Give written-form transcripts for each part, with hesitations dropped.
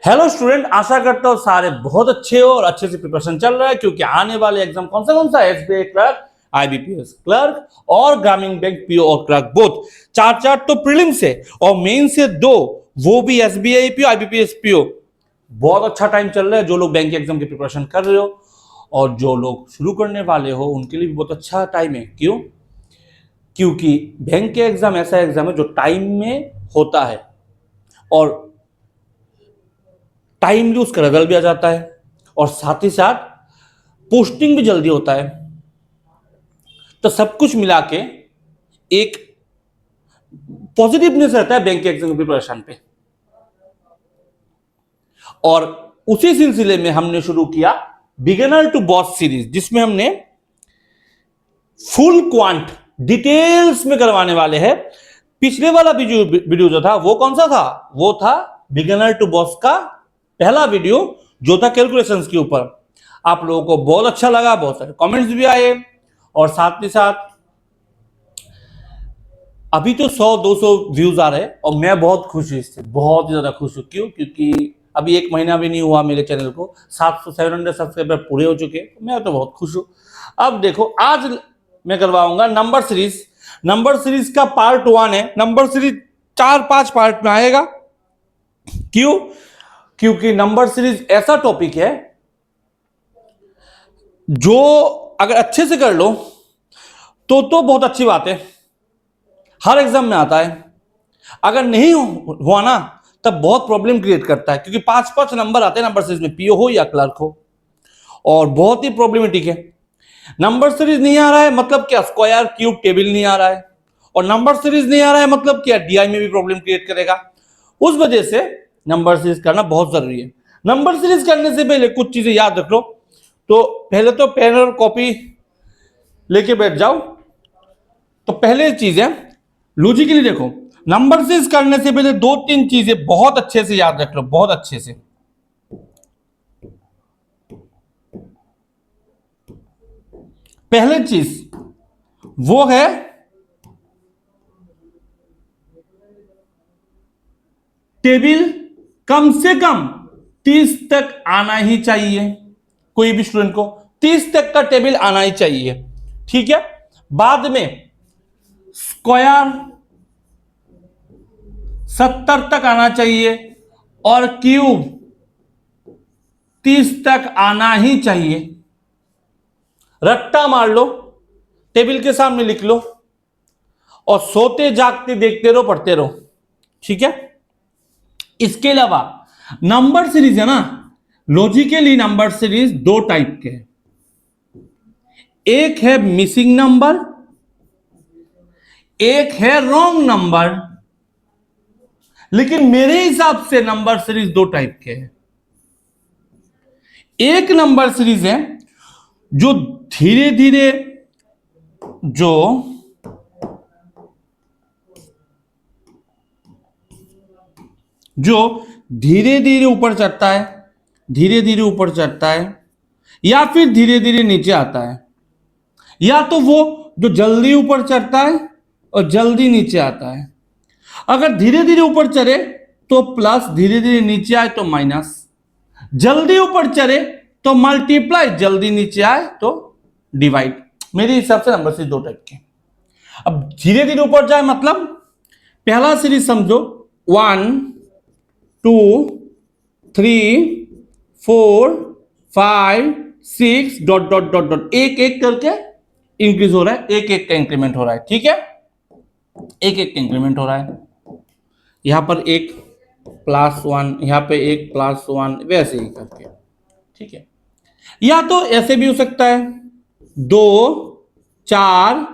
Hello student, आशा करता हूँ सारे बहुत अच्छे हो और अच्छे से प्रिपरेशन चल रहा है, क्योंकि आने वाले एग्जाम कौन सा है? एसबीआई क्लर्क, आईबीपीएस क्लर्क और ग्रामीण बैंक पीओ और क्लर्क बोथ। चार तो प्रीलिम से और मेन से दो, वो भी एसबीआई पीओ आईबीपीएस पीओ। बहुत अच्छा टाइम चल रहा है। जो लोग बैंक एग्जाम की प्रिपरेशन कर रहे हो और जो लोग शुरू करने वाले हो उनके लिए भी बहुत अच्छा टाइम है। क्यों? क्योंकि बैंक के एग्जाम ऐसा एग्जाम है जो टाइम में होता है और टाइमली उसका रिजल्ट भी आ जाता है और साथ ही साथ पोस्टिंग भी जल्दी होता है। तो सब कुछ मिला के एक पॉजिटिवनेस रहता है बैंक के एग्जाम प्रिपरेशन पे। और उसी सिलसिले में हमने शुरू किया बिगिनर टू बॉस सीरीज, जिसमें हमने फुल क्वांट डिटेल्स में करवाने वाले हैं। पिछले वाला वीडियो जो था वो कौन सा था? वो था बिगिनर टू बॉस का पहला वीडियो, जो था कैलकुलेशंस के ऊपर। आप लोगों को बहुत अच्छा लगा, बहुत सारे कमेंट्स भी आए और साथ ही साथ अभी तो 100-200 व्यूज आ रहे हैं और मैं बहुत खुश हूं इससे, बहुत ही ज्यादा खुश हूं। क्यों? क्योंकि अभी 1 महीना भी नहीं हुआ मेरे चैनल को, 700-700 सब्सक्राइबर पूरे हो चुके, मैं तो बहुत खुश हूं। अब देखो, आज मैं करवाऊंगा नंबर सीरीज। नंबर सीरीज का पार्ट 1 है। नंबर सीरीज 4-5 पार्ट में आएगा। क्यों? क्योंकि नंबर सीरीज ऐसा टॉपिक है जो अगर अच्छे से कर लो तो बहुत अच्छी बात है, हर एग्जाम में आता है। अगर नहीं हुआ ना, तब बहुत प्रॉब्लम क्रिएट करता है, क्योंकि 5-5 नंबर आते हैं नंबर सीरीज में, पीओ हो या क्लर्क हो, और बहुत ही प्रॉब्लमेटिक है। नंबर सीरीज नहीं आ रहा है मतलब क्या? स्क्वायर क्यूब टेबल नहीं आ रहा है, और नंबर सीरीज नहीं आ रहा है मतलब क्या? डीआई में भी प्रॉब्लम क्रिएट करेगा। उस वजह से नंबर सीरीज करना बहुत जरूरी है। नंबर सीरीज करने से पहले कुछ चीजें याद रख लो। तो पहले तो पेन और कॉपी लेके बैठ जाओ। तो पहले चीज है, लॉजिकली देखो, नंबर सीरीज करने से पहले 2-3 चीजें बहुत अच्छे से याद रख लो, बहुत अच्छे से। पहले चीज वो है टेबल कम से कम 30 तक आना ही चाहिए। कोई भी स्टूडेंट को 30 तक का टेबल आना ही चाहिए, ठीक है। बाद में स्क्वायर 70 तक आना चाहिए और क्यूब 30 तक आना ही चाहिए। रट्टा मार लो, टेबल के सामने लिख लो और सोते जागते देखते रहो, पढ़ते रहो, ठीक है। इसके अलावा नंबर सीरीज है ना, लॉजिकली नंबर सीरीज 2 टाइप के हैं। एक है मिसिंग नंबर, एक है रॉन्ग नंबर। लेकिन मेरे हिसाब से नंबर सीरीज 2 टाइप के हैं। एक नंबर सीरीज है जो धीरे धीरे धीरे धीरे ऊपर चढ़ता है, धीरे धीरे ऊपर चढ़ता है, या फिर धीरे धीरे नीचे आता है। या तो वो जो जल्दी ऊपर चढ़ता है और जल्दी नीचे आता है। अगर धीरे धीरे ऊपर चढ़े तो प्लस, धीरे धीरे नीचे आए तो माइनस, जल्दी ऊपर चढ़े तो मल्टीप्लाई, जल्दी नीचे आए तो डिवाइड। मेरे हिसाब से नंबर सीरीज 2 टाइप के। अब धीरे धीरे ऊपर जाए मतलब पहला सीरीज समझो 1 2 3 4 5 6 डॉट डॉट डॉट डॉट, एक एक करके इंक्रीज हो रहा है, एक एक का इंक्रीमेंट हो रहा है, ठीक है। एक एक का इंक्रीमेंट हो रहा है। यहां पर एक +1, यहां पे एक +1, वैसे ही करके, ठीक है। या तो ऐसे भी हो सकता है 2 4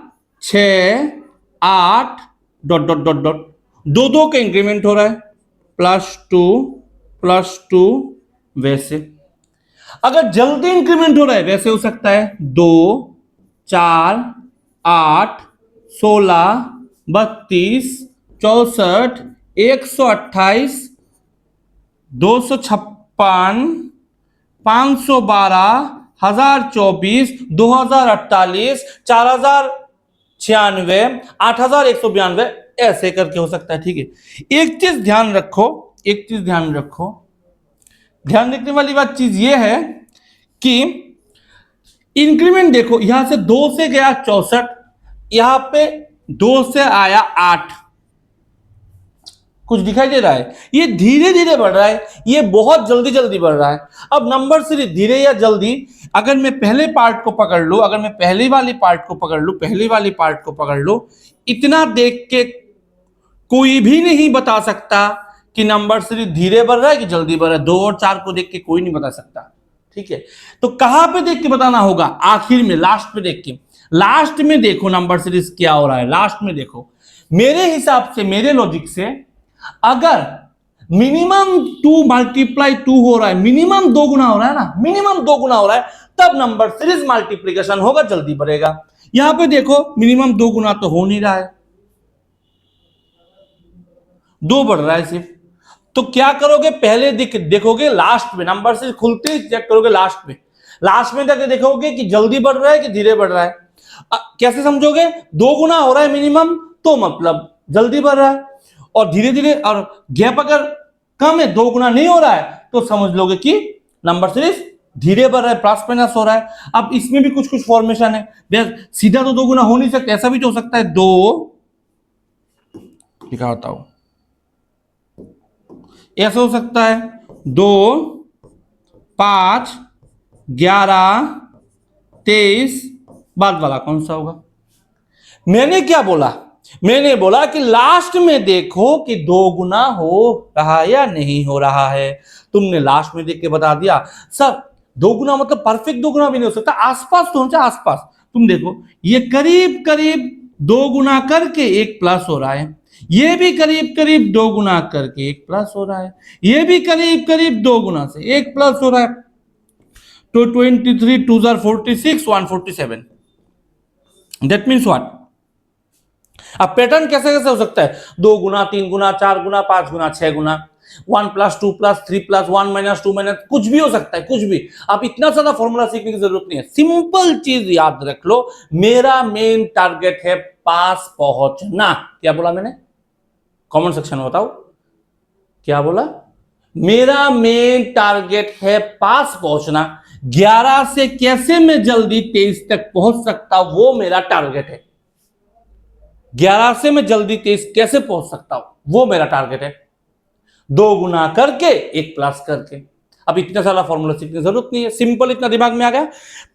6 8 डॉट डॉट डॉट डॉट, 2 का इंक्रीमेंट हो रहा है, +2 वैसे। अगर जल्दी इंक्रीमेंट हो रहा है वैसे हो सकता है 2 4 8 16 32 64 128 256 512 1024 2048 4096 8192, ऐसे करके हो सकता है, ठीक है। एक चीज ध्यान रखो, एक चीज ध्यान रखो, ध्यान रखने वाली बात चीज ये है कि इंक्रीमेंट देखो, यहां से 2 से गया 64, यहां पे 2 से आया 8, कुछ दिखाई दे रहा है? ये धीरे धीरे बढ़ रहा है, ये बहुत जल्दी जल्दी बढ़ रहा है। अब नंबर सीरीज धीरे या जल्दी, अगर मैं पहले पार्ट को पकड़ लूं, अगर मैं पहली वाली पार्ट को पकड़ लूं, पहली वाली पार्ट को पकड़ लूं, इतना देख के कोई भी नहीं बता सकता कि नंबर सीरीज धीरे बढ़ रहा है कि जल्दी बढ़ रहा है। 2 और 4 को देख के कोई नहीं बता सकता, ठीक है? तो कहां पे देख के बताना होगा? आखिर में, लास्ट पे देख के। लास्ट में देखो नंबर सीरीज क्या हो रहा है, लास्ट में देखो। मेरे हिसाब से, मेरे लॉजिक से, अगर मिनिमम 2 मल्टीप्लाई 2 हो रहा है, मिनिमम 2 गुना हो रहा है ना, मिनिमम 2 गुना हो रहा है, तब नंबर सीरीज मल्टीप्लीकेशन होगा, जल्दी बढ़ेगा। यहां पे देखो मिनिमम 2 गुना तो हो नहीं रहा है, 2 बढ़ रहा है सिर्फ। तो क्या करोगे? पहले देखोगे लास्ट में, नंबर सीरीज खुलते ही चेक करोगे लास्ट में। लास्ट में जाके देखोगे कि जल्दी बढ़ रहा है कि धीरे बढ़ रहा है। कैसे समझोगे? 2 गुना हो रहा है मिनिमम, तो मतलब जल्दी बढ़ रहा है, और धीरे धीरे, और गैप अगर कम है, 2 गुना नहीं हो रहा है, तो समझ लोगे कि नंबर सीरीज धीरे बढ़ रहा है, प्लस माइनस हो रहा है। अब इसमें भी कुछ कुछ फॉर्मेशन है, सीधा तो 2 गुना हो नहीं सकता, ऐसा भी तो हो सकता है। 2 लिखा होता हूं, ऐसा हो सकता है 2, 5, 11, 23, बाद वाला कौन सा होगा? मैंने क्या बोला? मैंने बोला कि लास्ट में देखो कि 2 गुना हो रहा है या नहीं हो रहा है। तुमने लास्ट में देख के बता दिया। सर 2 गुना मतलब परफेक्ट 2 गुना भी नहीं हो सकता, आसपास तो होना, आसपास। तुम देखो ये करीब करीब 2 गुना करके 1 प्लस हो रहा है, ये भी करीब करीब 2 गुना करके 1 प्लस हो रहा है, ये भी करीब करीब 2 गुना से 1 प्लस हो रहा है। तो 23 2 46 147, दैट मीन्स व्हाट? अब पैटर्न कैसे कैसे हो सकता है? 2 गुना, 3 गुना, 4 गुना, 5 गुना, 6 गुना, 1 plus 2 plus 3 plus 1 minus 2 minus, कुछ भी हो सकता है, कुछ भी। आप इतना ज्यादा फॉर्मूला सीखने की जरूरत नहीं है, सिंपल चीज याद रख लो, मेरा मेन टारगेट है पास पहुंचना। क्या बोला मैंने? कमेंट सेक्शन में बताओ, क्या बोला? मेरा मेन टारगेट है पास पहुंचना। 11 से कैसे मैं जल्दी 23 तक पहुंच सकता, वो मेरा टारगेट है। 11 से मैं जल्दी 23 कैसे पहुंच सकता हूं, वो मेरा टारगेट है। 2 गुना करके 1 प्लस करके। अब इतना सारा फॉर्मूला सीखने की जरूरत नहीं है, सिंपल इतना दिमाग में आ गया।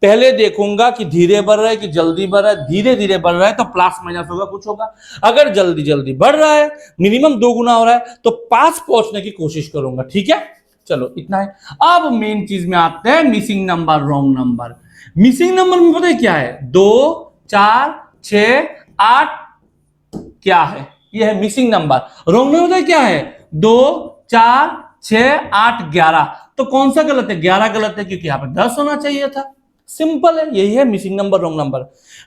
पहले देखूंगा कि धीरे बढ़ रहा है कि जल्दी बढ़ रहा है। धीरे धीरे बढ़ रहा है तो प्लस माइनस होगा, कुछ होगा। अगर जल्दी जल्दी बढ़ रहा है, मिनिमम 2 गुना हो रहा है, तो पास पहुंचने की कोशिश करूंगा, ठीक है? चलो इतना है। अब मेन चीज में आते हैं, missing number, wrong number. Missing number में पता है क्या है? 2, 4, 6, 8 क्या है? ये है मिसिंग नंबर। रॉन्ग नंबर क्या है? 2, 4, 6, 8, 11। तो कौन सा गलत है? 11 गलत है, क्योंकि यहां पर 10 होना चाहिए था। सिंपल है, यही है मिसिंग नंबर, रॉन्ग नंबर।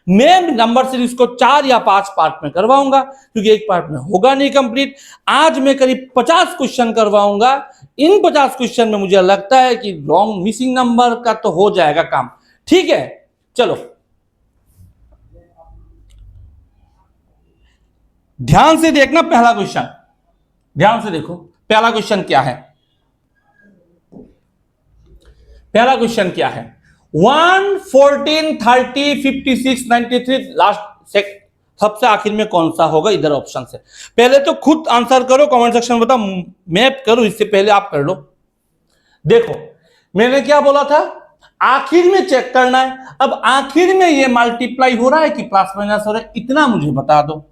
मैं नंबर सीरीज को 4 या 5 पार्ट में करवाऊंगा, क्योंकि एक पार्ट में होगा नहीं कंप्लीट। आज मैं करीब 50 क्वेश्चन करवाऊंगा। इन 50 क्वेश्चन में मुझे लगता है कि रॉन्ग मिसिंग नंबर का तो हो जाएगा काम, ठीक है? चलो ध्यान से देखना, पहला क्वेश्चन ध्यान से देखो। पहला क्वेश्चन क्या है? पहला क्वेश्चन क्या है? 1, 14, 30, 56, 93, लास्ट सबसे आखिर में कौन सा होगा? इधर ऑप्शन से पहले तो खुद आंसर करो, कमेंट सेक्शन में बताओ, मैं करूं इससे पहले आप कर लो। देखो मैंने क्या बोला था? आखिर में चेक करना है। अब आखिर में ये मल्टीप्लाई हो रहा है कि प्लस माइनस हो रहा है, इतना मुझे बता दो,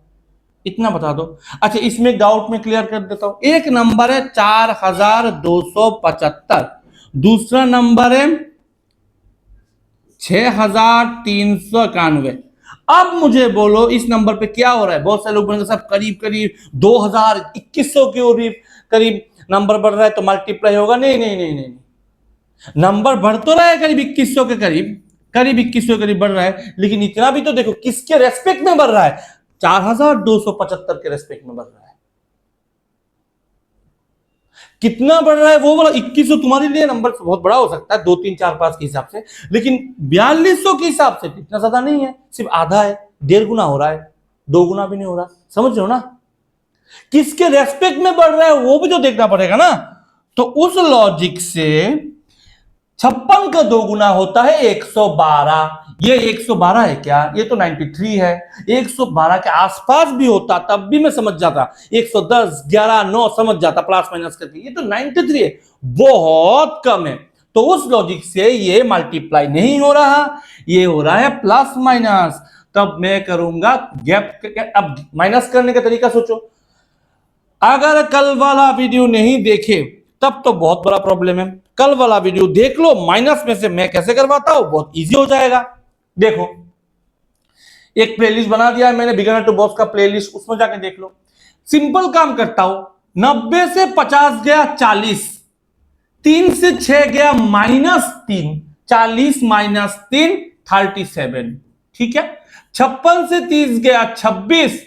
इतना बता दो। अच्छा इसमें डाउट में क्लियर कर देता हूं। एक नंबर है 4275, दूसरा नंबर है 6391। अब मुझे बोलो इस नंबर पे क्या हो रहा है? बहुत सारे लोग बोलेंगे सब करीब करीब 2000, 2100 के करीब नंबर बढ़ रहा है तो मल्टीप्लाई होगा। नहीं नहीं नहीं नहीं, नंबर बढ़ तो रहा है करीब 2100 के करीब, करीब 2100 के करीब बढ़ रहा है, लेकिन इतना भी तो देखो किसके रेस्पेक्ट में बढ़ रहा है? 4275 के रेस्पेक्ट में बढ़ रहा है। कितना बढ़ रहा है वो वाला? 2100 तुम्हारे लिए नंबर बहुत बड़ा हो सकता है 2, 3, 4, 5 के हिसाब से, लेकिन 4200 के हिसाब से इतना ज्यादा नहीं है, सिर्फ आधा है, 1.5 गुना हो रहा है, 2 गुना भी नहीं हो रहा। समझ रहे हो ना? किसके रेस्पेक्ट में बढ़ रहा है वो भी तो देखना पड़ेगा ना। तो उस लॉजिक से 56 का 2 गुना होता है 112। ये 112 है क्या? ये तो 93 है। 112 के आसपास भी होता तब भी मैं समझ जाता, 110, 11, 9 समझ जाता प्लस माइनस करके। ये तो 93 है, बहुत कम है। तो उस लॉजिक से ये मल्टीप्लाई नहीं हो रहा, ये हो रहा है प्लस माइनस। तब मैं करूंगा गैप। अब माइनस करने का तरीका सोचो। अगर कल वाला वीडियो नहीं देखे तब तो बहुत बड़ा प्रॉब्लम है। कल वाला वीडियो देख लो, माइनस में से मैं कैसे करवाता हूं, बहुत इजी हो जाएगा। देखो, एक प्लेलिस्ट बना दिया है मैंने, बिगिनर टू बॉस का प्लेलिस्ट, उसमें जाके देख लो। सिंपल काम करता हूं, 90 से 50 गया 40, 3 से 6 गया -3, 40 -3 37। ठीक है। 56 से 30 गया 26,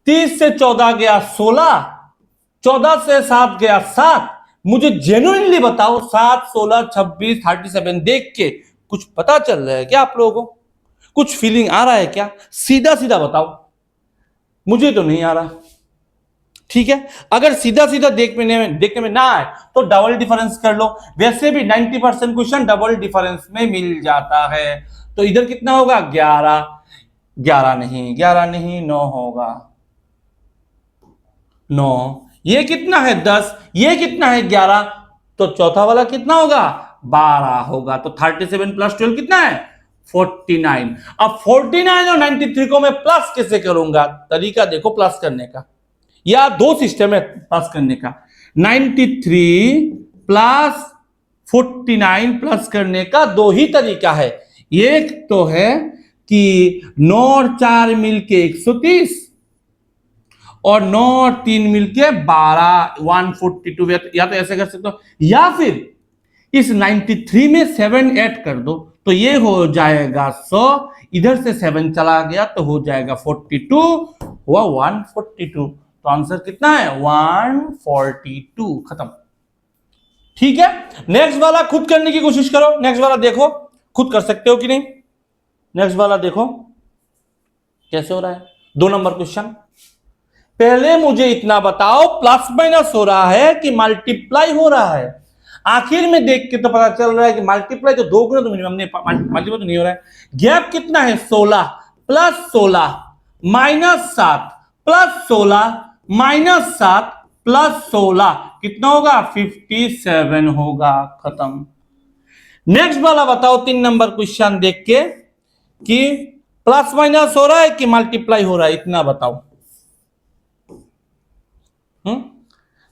30 से 14 गया 16, 14 से 7 गया 7। मुझे जेन्युइनली बताओ, 7, 16, 26, 37 देख के कुछ पता चल रहा है क्या आप लोगों को? कुछ फीलिंग आ रहा है क्या? सीधा सीधा बताओ, मुझे तो नहीं आ रहा। ठीक है। अगर सीधा सीधा देखने में ना आए तो डबल डिफरेंस कर लो। वैसे भी 90% क्वेश्चन डबल डिफरेंस में मिल जाता है। तो इधर कितना होगा? 11, 11 नहीं, 11 नहीं, 9 होगा, 9। ये कितना है? 10। ये कितना है? 11। तो चौथा वाला कितना होगा? 12 होगा। तो 37 प्लस 12 कितना है? 49। अब 49 और 93 को मैं प्लस कैसे करूंगा? तरीका देखो प्लस करने का, या दो सिस्टम है प्लस करने का। 93 प्लस 49 प्लस करने का दो ही तरीका है। एक तो है कि 9 और 4 मिलके 130, और 9 और 3 मिलके 12, 142। या तो ऐसे कर सकते हो, या फिर इस 93 में 7 ऐड कर दो तो ये हो जाएगा 100, इधर से 7 चला गया तो हो जाएगा 42, हुआ 142। तो आंसर कितना है? 142। खत्म। ठीक है। नेक्स्ट वाला खुद करने की कोशिश करो। नेक्स्ट वाला देखो खुद कर सकते हो कि नहीं। नेक्स्ट वाला देखो कैसे हो रहा है। 2 नंबर क्वेश्चन। पहले मुझे इतना बताओ, प्लस माइनस हो रहा है कि मल्टीप्लाई हो रहा है? आखिर में देख के तो पता चल रहा है कि मल्टीप्लाई तो 2 गुना तो मिनिमम मल्टीप्लाई तो नहीं हो रहा है। गैप कितना है? 16 प्लस 16 -7 प्लस 16 -7 प्लस 16 कितना होगा? 57 होगा। खत्म। नेक्स्ट वाला बताओ 3 नंबर क्वेश्चन देख के कि प्लस माइनस हो रहा है कि मल्टीप्लाई हो रहा है, इतना बताओ।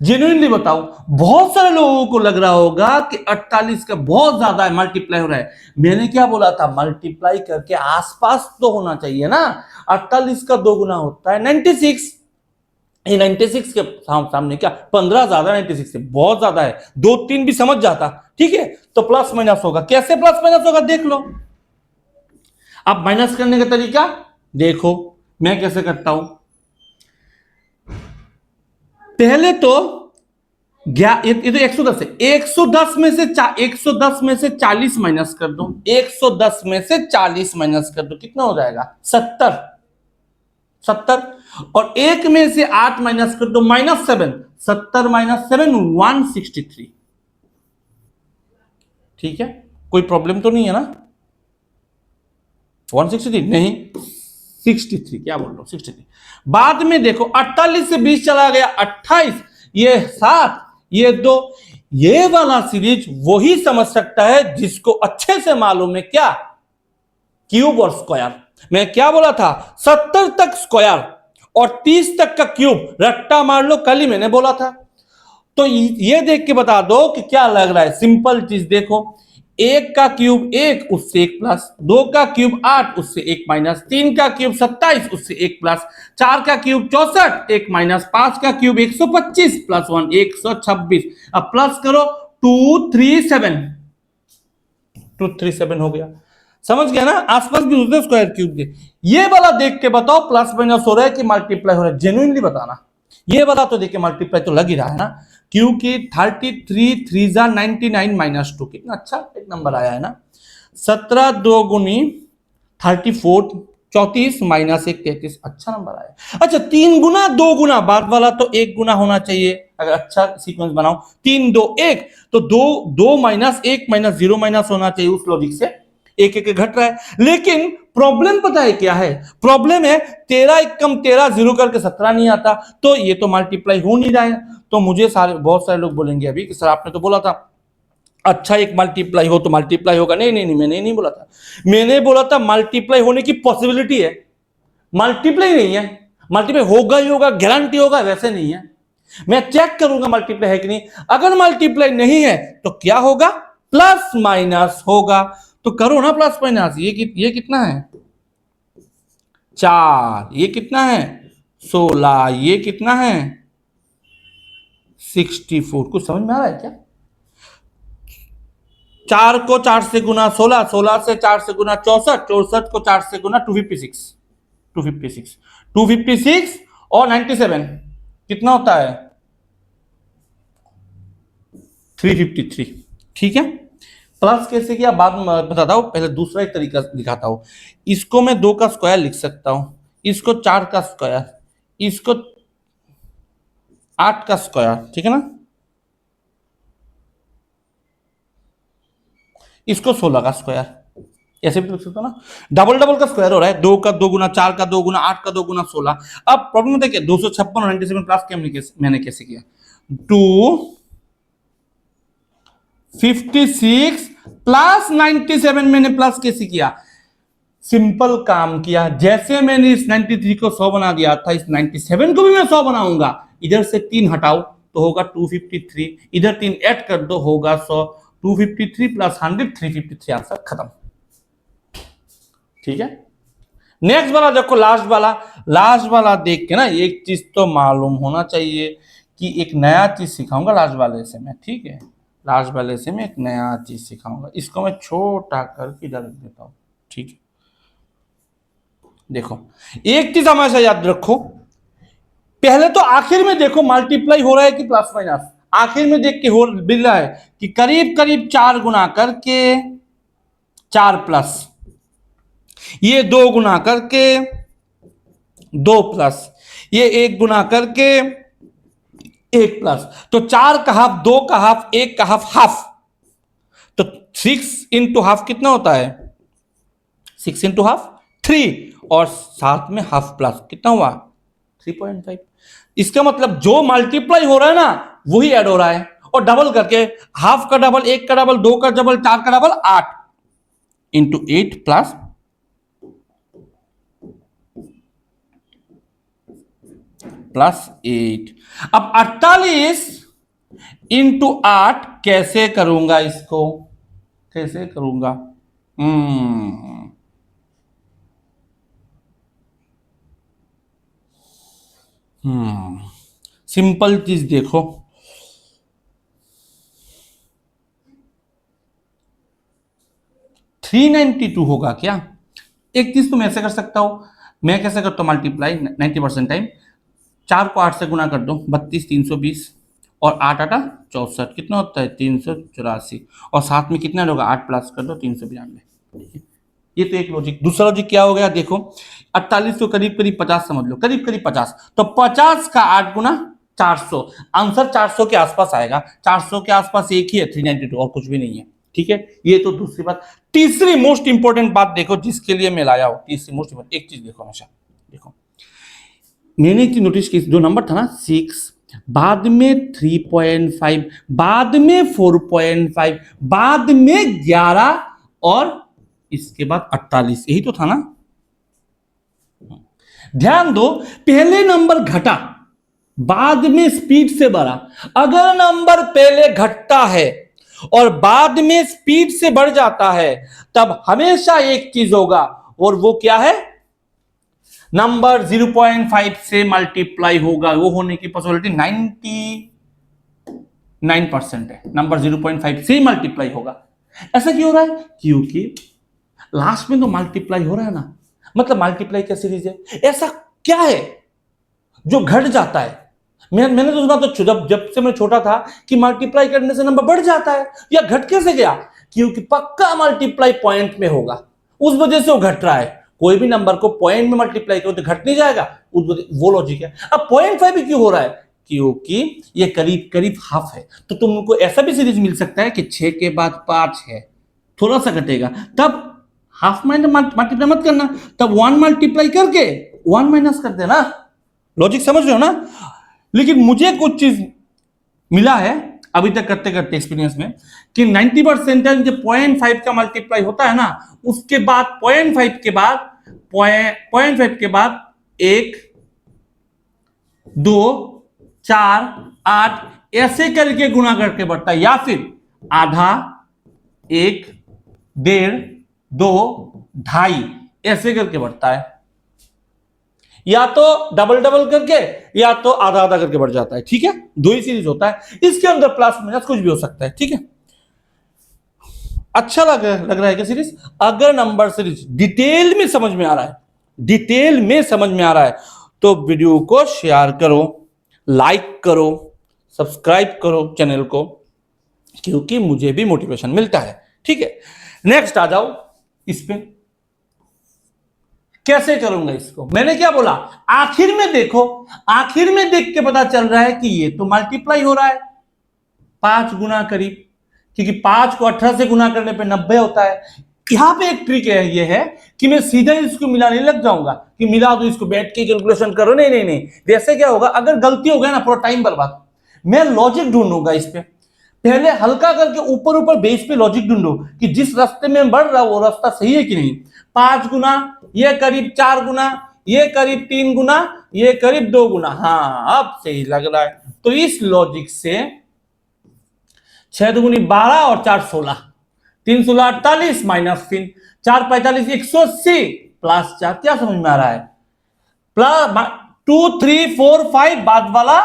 जेन्युइनली बताओ। बहुत सारे लोगों को लग रहा होगा कि 48 का बहुत ज्यादा है, मल्टीप्लाई हो रहा है। मैंने क्या बोला था? मल्टीप्लाई करके आसपास तो होना चाहिए ना। 48 का 2 गुना होता है 96। ये 96 के सामने क्या 15 ज्यादा? 96 से बहुत ज्यादा है। 2, 3 भी समझ जाता। ठीक है। तो प्लस माइनस होगा। कैसे प्लस माइनस होगा देख लो। अब माइनस करने का तरीका देखो मैं कैसे करता हूं। पहले तो ये तो 110 है। 110 में से 40 माइनस कर दो। 110 में से 40 माइनस कर दो, कितना हो जाएगा? 70। 70। और 1 में से 8 माइनस कर दो, -7। 70 -7 163। ठीक है। कोई प्रॉब्लम तो नहीं है ना? 163 नहीं, 63। क्या बोल रहा हूं? 63। बाद में देखो 48 से 20 चला गया 28, ये 7, ये 2। ये वाला सीरीज वही समझ सकता है जिसको अच्छे से मालूम है क्या? क्यूब और स्क्वायर। मैं क्या बोला था? 70 तक स्क्वायर और 30 तक का क्यूब रट्टा मार लो, कल ही मैंने बोला था। तो ये देख के बता दो कि क्या लग रहा है। सिंपल चीज देखो, 1 का क्यूब 1, उससे 1 प्लस, 2 का क्यूब 8, उससे 1 माइनस, 3 का क्यूब 27, उससे 1 प्लस, 4 का क्यूब 64, 1 माइनस, 5 का क्यूब 125 प्लस 1 126। अब प्लस करो 237, 237 हो गया। समझ गया ना? आसपास भी उसने स्क्वायर क्यूब के। ये वाला देख के बताओ प्लस माइनस हो रहा है कि मल्टीप्लाई हो रहा है, जेन्युइनली बताना। ये वाला तो देखिए मल्टीप्लाई तो लग ही रहा है ना, क्योंकि 33 3 99 -2 कितना अच्छा एक नंबर आया है ना। 17 2 गुनी 34, 34 -1 33, अच्छा नंबर आया। अच्छा 3 गुना 2 गुना, बाद वाला तो 1 गुना होना चाहिए, अगर अच्छा सीक्वेंस बनाओ 3 2 1, तो 2 2 माइनस 1 माइनस 0 माइनस होना चाहिए उस लॉजिक से, एक एक घट रहा है। लेकिन प्रॉब्लम पता है क्या है? प्रॉब्लम है 13 1 कम 13, 0 करके 17 नहीं आता, तो ये तो मल्टीप्लाई हो नहीं रहा है। तो मुझे बहुत सारे लोग बोलेंगे अभी कि सर आपने तो बोला था अच्छा एक मल्टीप्लाई हो तो मल्टीप्लाई होगा। नहीं नहीं नहीं, मैंने नहीं बोला था। मैंने बोला था मल्टीप्लाई होने की पॉसिबिलिटी है, मल्टीप्लाई नहीं है। मल्टीप्लाई होगा ही होगा, गारंटी होगा, वैसे नहीं है। मैं चेक करूंगा मल्टीप्लाई है कि नहीं। अगर मल्टीप्लाई नहीं है तो क्या होगा? प्लस माइनस होगा। तो करो ना प्लस माइनस। ये कितना है? 4। ये कितना है? 16। ये कितना है? 64। कुछ समझ में आ रहा है क्या? 4 को 4 से गुना 16, 16 से 4 से गुना 64, 64 को 4 से गुना 256, 256, 256 और 97 कितना होता है? 353। ठीक है। प्लस कैसे किया बाद में बताता हूं, पहले दूसरा एक तरीका दिखाता हूं। इसको मैं 2 का स्क्वायर लिख सकता हूं, इसको 4 का स्क्वायर, इसको 8 का स्क्वायर, ठीक है ना, इसको 16 का स्क्वायर, ऐसे भी लिख सकते हो ना। डबल डबल का स्क्वायर हो रहा है, 2 का 2 गुना, 4 का 2 गुना, 8 का 2 गुना 16। अब प्रॉब्लम देखिए 256 और 97 प्लस मैंने कैसे किया? 256 प्लस 97 मैंने प्लस कैसे किया? सिंपल काम किया। जैसे मैंने इस 93 को 100 बना दिया था, इस 97 को भी मैं 100 बनाऊंगा। इधर से 3 हटाओ तो होगा 253, इधर 3 ऐड कर दो होगा 100। 253 प्लस 100 353, आंसर खत्म। ठीक है। नेक्स्ट वाला देखो, लास्ट वाला देख के ना एक चीज तो मालूम होना चाहिए कि एक नया चीज सिखाऊंगा लास्ट वाले से मैं। ठीक है, लास्ट वाले से मैं एक नया चीज सिखाऊंगा। इसको मैं छोटा करके इधर रख देता हूं। ठीक है, देखो एक चीज हमेशा याद रखो, पहले तो आखिर में देखो मल्टीप्लाई हो रहा है कि प्लस माइनस। आखिर में देख के हो मिल रहा है कि करीब करीब 4 गुना करके 4 प्लस, ये 2 गुना करके 2 प्लस, ये 1 गुना करके 1 प्लस। तो 4 का हाफ, 2 का हाफ, 1 का हाफ, हाफ। तो 6 इंटू हाफ कितना होता है? 6 इंटू हाफ 3, और साथ में हाफ प्लस कितना हुआ? 3.5। इसका मतलब जो मल्टीप्लाई हो रहा है ना वही ऐड हो रहा है, और डबल करके हाफ का डबल, 1 का डबल, 2 का डबल, 4 का डबल, 8 इंटू 8 प्लस प्लस 8। अब 48 इंटू 8 कैसे करूंगा? इसको कैसे करूंगा? सिंपल चीज देखो, 392 होगा क्या? एक चीज तो मैं ऐसे कर सकता हूं, मैं कैसे करता हूं मल्टीप्लाई 90% टाइम। 4 को 8 से गुना कर दो, 32 320, और 8 8 64 कितना होता है? 384, और साथ में कितना होगा? 8 प्लस कर दो 392। ये तो एक लॉजिक। दूसरा लॉजिक क्या हो गया देखो, 48 को करीब करीब 50 समझ लो, करीब करीब 50, तो 50 का 8 गुना 400, आंसर 400 के आसपास आएगा। 400 के आसपास एक ही है 392, और कुछ भी नहीं है। ठीक है, ये तो दूसरी बात। तीसरी मोस्ट इंपॉर्टेंट बात देखो जिसके लिए मैं लाया हूं, तीसरी मोस्ट इंपॉर्टेंट एक चीज देखो हमेशा। देखो मैंने एक चीज नोटिस की, जो नंबर था ना 6, बाद में 3.5, बाद में 4.5, बाद में 11, और इसके बाद 48, यही तो था ना। ध्यान दो, पहले नंबर घटा, बाद में स्पीड से बढ़ा। अगर नंबर पहले घटता है और बाद में स्पीड से बढ़ जाता है, तब हमेशा एक चीज होगा, और वो क्या है? नंबर 0.5 से मल्टीप्लाई होगा। वो होने की पॉसिबिलिटी 99% है, नंबर 0.5 से मल्टीप्लाई होगा। ऐसा क्यों हो रहा है? क्योंकि लास्ट में तो मल्टीप्लाई हो रहा है ना, मतलब मल्टीप्लाई का सीरीज है। ऐसा क्या है जो घट जाता है? मैंने तो सुना तो जब से मैं छोटा था कि मल्टीप्लाई करने से नंबर बढ़ जाता है, या घट कैसे गया? क्योंकि पक्का मल्टीप्लाई पॉइंट में होगा, उस वजह से वो घट रहा है। कोई भी नंबर को पॉइंट में मल्टीप्लाई करो तो घट नहीं जाएगा, वो लॉजिक है। अब 0.5 भी क्यों हो रहा है? क्योंकि ये करीब करीब हाफ है। तो तुमको ऐसा भी सीरीज मिल सकता है कि 6 के बाद 5 है, थोड़ा सा घटेगा, तब हाफ मल्टीप्लाई मत करना, तब 1 मल्टीप्लाई करके 1 माइनस कर देना। लॉजिक समझ रहे हो ना? लेकिन मुझे कुछ चीज मिला है अभी तक करते करते एक्सपीरियंस में कि 90% जो 0.5 का मल्टीप्लाई होता है ना, उसके बाद 0.5 के बाद 0.5 के बाद 1 2 4 8 ऐसे करके गुणा करके बढ़ता है, या फिर आधा 1 1.5 2 2.5 ऐसे करके बढ़ता है, या तो डबल डबल करके या तो आधा आधा करके बढ़ जाता है। ठीक है, दो ही सीरीज होता है, इसके अंदर प्लस माइनस कुछ भी हो सकता है। ठीक है, अच्छा लग रहा है क्या सीरीज? अगर नंबर सीरीज डिटेल में समझ में आ रहा है, डिटेल में समझ में आ रहा है, तो वीडियो को शेयर करो, लाइक करो, सब्सक्राइब करो चैनल को, क्योंकि मुझे भी मोटिवेशन मिलता है। ठीक है, नेक्स्ट आ जाओ इस पे। कैसे करूंगा इसको? मैंने क्या बोला, आखिर में देखो, आखिर में देख के पता चल रहा है कि ये तो मल्टीप्लाई हो रहा है 5 गुना करीब, क्योंकि 5 को 18 से गुना करने पे 90 होता है। यहां पे एक ट्रिक है, ये है कि मैं सीधा इसको मिलाने लग जाऊंगा कि मिला दो, इसको बैठ के कैलकुलेशन करो। नहीं नहीं नहीं, वैसे क्या होगा, अगर गलती हो गया ना, पूरा टाइम बर्बाद। मैं लॉजिक ढूंढूंगा इस पे, पहले हल्का करके ऊपर ऊपर बेस पे लॉजिक ढूंढो कि जिस रास्ते में बढ़ रहा वो रास्ता सही है कि नहीं। 5 गुना, ये करीब 4 गुना, ये करीब 3 गुना, ये करीब 2 गुना, हाँ अब सही लग रहा है। तो इस लॉजिक से 6 दूनी 12 और 4 16, 3 16 48 माइनस 3 4 45 180 प्लस 4, क्या समझ में आ रहा है? प्लस 2 3 4 5 बाद वाला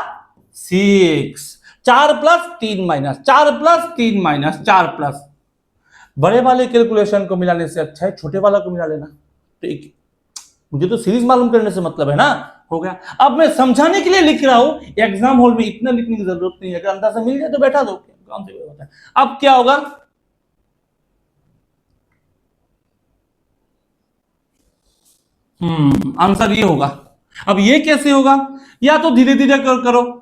6, 4 plus 3 minus 4 plus 3 minus 4 plus. बड़े वाले कैलकुलेशन को मिलाने से अच्छा है छोटे वाला को मिला लेना। ठीक, मुझे तो सीरीज मालूम करने से मतलब है ना, हो गया। अब मैं समझाने के लिए लिख रहा हूं, एग्जाम हॉल में इतना लिखने की जरूरत नहीं है, अगर अंदाजा मिल जाए तो बैठा दो, काम से होता है। अब क्या होगा, आंसर ये होगा। अब ये कैसे होगा, या तो धीरे धीरे करो।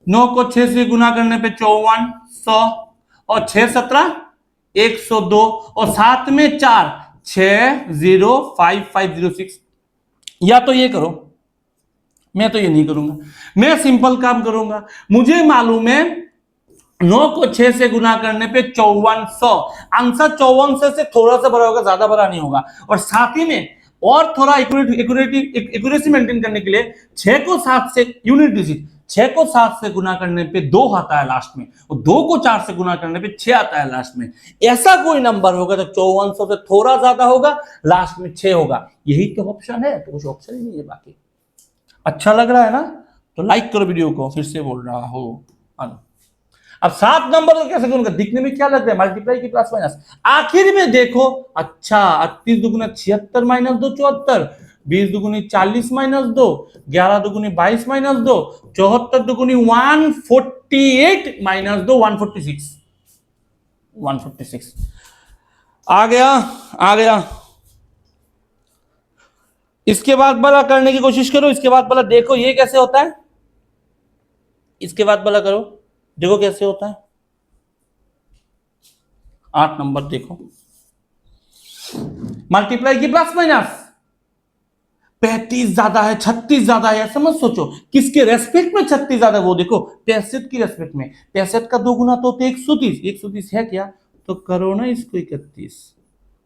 9 को 6 से गुना करने पे 54 100, और 6 17 102, और साथ में 4 605506। या तो ये करो, मैं तो ये नहीं करूंगा, मैं सिंपल काम करूंगा। मुझे मालूम है 9 को 6 से गुना करने पे 5400, आंसर 5400 से थोड़ा सा बड़ा होगा, ज्यादा बड़ा नहीं होगा। और साथ ही में और थोड़ा एक्यूरेसी मेंटेन करने के लिए 6 को 7 से यूनिट डिजिट, 6 को 7 से गुना करने पे 2 आता है लास्ट में, और 2 को 4 से गुना करने पे 6 आता है लास्ट में। ऐसा कोई नंबर होगा तो 5400 से थोड़ा ज्यादा होगा, लास्ट में 6 होगा। यही तो ऑप्शन है, तो कुछ ऑप्शन ही नहीं है बाकी। अच्छा लग रहा है ना? तो लाइक करो वीडियो को, फिर से बोल रहा हूं। अब 7 नंबर को कैसे करूंगा, दिखने में क्या लग रहा है, मल्टीप्लाई की प्लस माइनस। आखिर में देखो, अच्छा 38 दुगुना 76 माइनस 2 74, 20 दुगुनी 40 माइनस 2, 11 दुगुनी 22 माइनस 2, 74 दुगुनी 148 माइनस 2 146, 146 आ गया, आ गया। इसके बाद वाला करने की कोशिश करो, इसके बाद वाला देखो ये कैसे होता है, इसके बाद वाला करो, देखो कैसे होता है। 8 नंबर देखो, मल्टीप्लाई की प्लस माइनस, 35 ज्यादा है 36 ज्यादा है, समझ सोचो किसके रेस्पेक्ट में 36 ज्यादा है वो देखो, 63 की रेस्पेक्ट में। 63 का 2 गुना तो 130, 130 है क्या, तो करो ना इसको 31,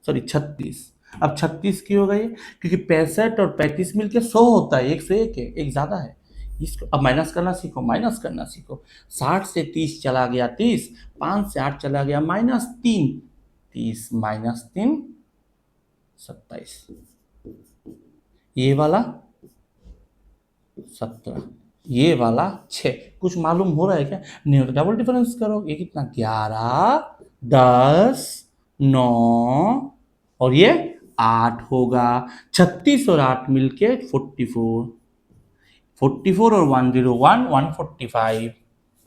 सॉरी 36। अब 36 की हो गई, क्योंकि 65 और 35 मिलके 100 होता है, 101 है, एक ज्यादा है। इसको अब माइनस करना सीखो, माइनस करना सीखो। 60 से 30 चला गया 30, 5 से 8 चला गया -3, 30 -3 27, ये वाला 17, ये वाला 6। कुछ मालूम हो रहा है क्या? नहीं हो तो डबल डिफरेंस करो, ये कितना 11 10 9 और ये 8 होगा। 36 और 8 मिलके 44, 44 और 101 145,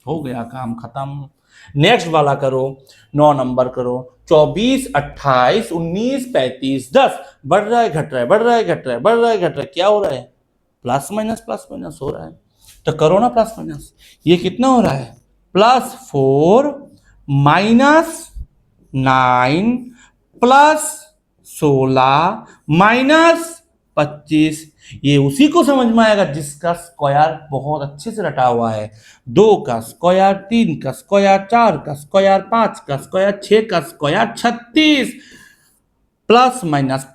हो गया काम खत्म। नेक्स्ट वाला करो, 9 नंबर करो, 24 28 19 35 10, बढ़ रहा है घट रहा है, बढ़ रहा है घट रहा है, बढ़ रहा है घट रहा है, क्या हो रहा है, प्लस माइनस हो रहा है। तो करो ना प्लस माइनस। ये कितना हो रहा है, +4 -9 +16 -25। ये उसी को समझ में आएगा जिसका स्क्वायर बहुत अच्छे से रटा हुआ है। 2 का स्क्वायर, 3 का स्क्वायर, 4 का स्क्वायर, 5 का स्क्वायर, 6 का स्क्वायर, 36 प्लस माइनस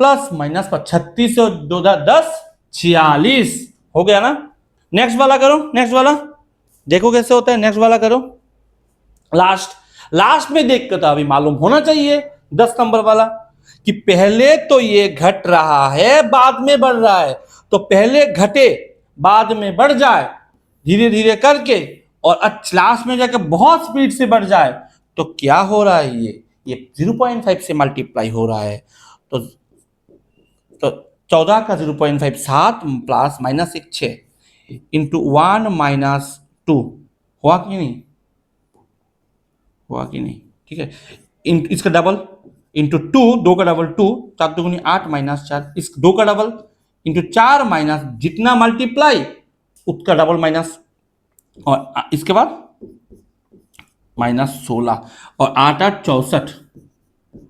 पर 36 और 2 10 46 हो गया ना। नेक्स्ट वाला करो, नेक्स्ट वाला देखो कैसे होता है, नेक्स्ट वाला करो। लास्ट में देख कर तो अभी मालूम होना चाहिए 10 नंबर वाला कि पहले तो ये घट रहा है बाद में बढ़ रहा है, तो पहले घटे बाद में बढ़ जाए धीरे धीरे करके और लास्ट में जाकर बहुत स्पीड से बढ़ जाए तो क्या हो रहा है, ये 0.5 से मल्टीप्लाई हो रहा है। तो 14 का 0.5 7 प्लस माइनस 1 6 इंटू 1 -2 हुआ कि नहीं, हुआ कि नहीं, ठीक है। इसका डबल इंटू 2, 2 का डबल 2, 7 दूनी 8 -4, इस 2 का डबल इंटू 4 माइनस जितना मल्टीप्लाई उसका डबल माइनस, और इसके बाद -16 और 8 8 64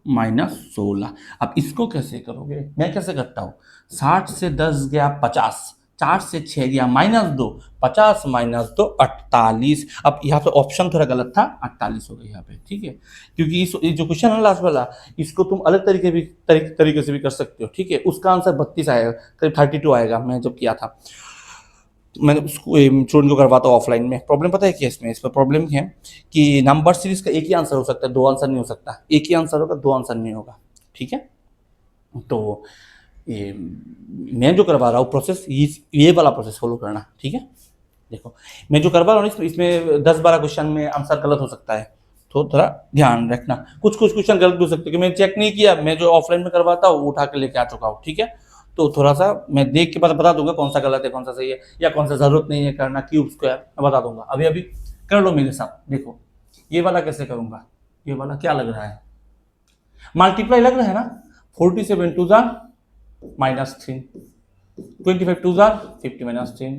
-16। अब इसको कैसे करोगे, मैं कैसे करता हूं, 60 से 10 गया 50, 4 से 6 गया -2, 50 -2 48। अब यहाँ पे ऑप्शन थोड़ा गलत था, 48 हो गया यहाँ पे, ठीक है। क्योंकि ये जो क्वेश्चन है लास्ट वाला, इसको तुम अलग तरीके से भी कर सकते हो, ठीक है। उसका आंसर 32 आएगा, करीब 32 आएगा। मैं जब किया था मैंने स्टूडेंट को करवाता हूँ ऑफलाइन में। प्रॉब्लम पता है क्या इसमें, इस पर प्रॉब्लम है कि नंबर सीरीज का एक ही आंसर हो सकता है, 2 आंसर नहीं हो सकता। एक ही आंसर होगा, 2 आंसर नहीं होगा, ठीक है। तो ये मैं जो करवा रहा हूँ प्रोसेस, ये वाला प्रोसेस फॉलो करना, ठीक है। देखो मैं जो करवा रहा हूँ इसमें 10-12 क्वेश्चन में आंसर गलत हो सकता है, तो थोड़ा ध्यान रखना। कुछ क्वेश्चन गलत भी हो सकते हैं, मैं चेक नहीं किया, मैं जो ऑफलाइन में करवाता हूँ वो उठा के लेके आ चुका हूँ, ठीक है। तो थोड़ा सा मैं देख के बता दूंगा कौन सा गलत है कौन सा सही है, या कौन सा जरूरत नहीं है करना, क्यूब स्क्वायर मैं बता दूंगा। अभी अभी कर लो मेरे साथ। देखो ये वाला कैसे करूंगा, ये वाला क्या लग रहा है, मल्टीप्लाई लग रहा है ना। 47 2 -3, 25 2 50 -3,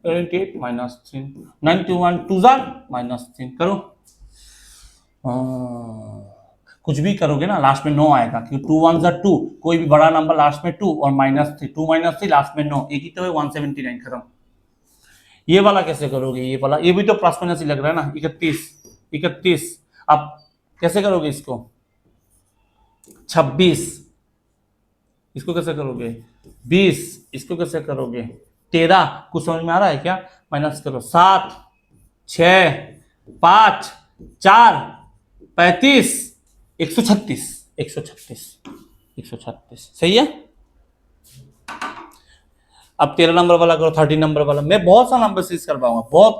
28 -3, 91 2 -3 करो। कुछ भी करोगे ना लास्ट में 9 आएगा, क्योंकि 2 1 2, कोई भी बड़ा नंबर लास्ट में 2 और -3, 2 -3 लास्ट में 9, एक ही तो है 179 खत्म। ये वाला कैसे करोगे, ये वाला, ये भी तो प्लस माइनस ही लग रहा है ना। 31 अब कैसे करोगे इसको, 26 इसको कैसे करोगे, 20 इसको कैसे करोगे, 13 कुछ समझ में आ रहा है क्या, माइनस करो, 7 6 5 4 35 136 सही है। अब 13 नंबर वाला करो, 13 नंबर वाला। मैं बहुत सा नंबर सीरीज करवाऊंगा, बहुत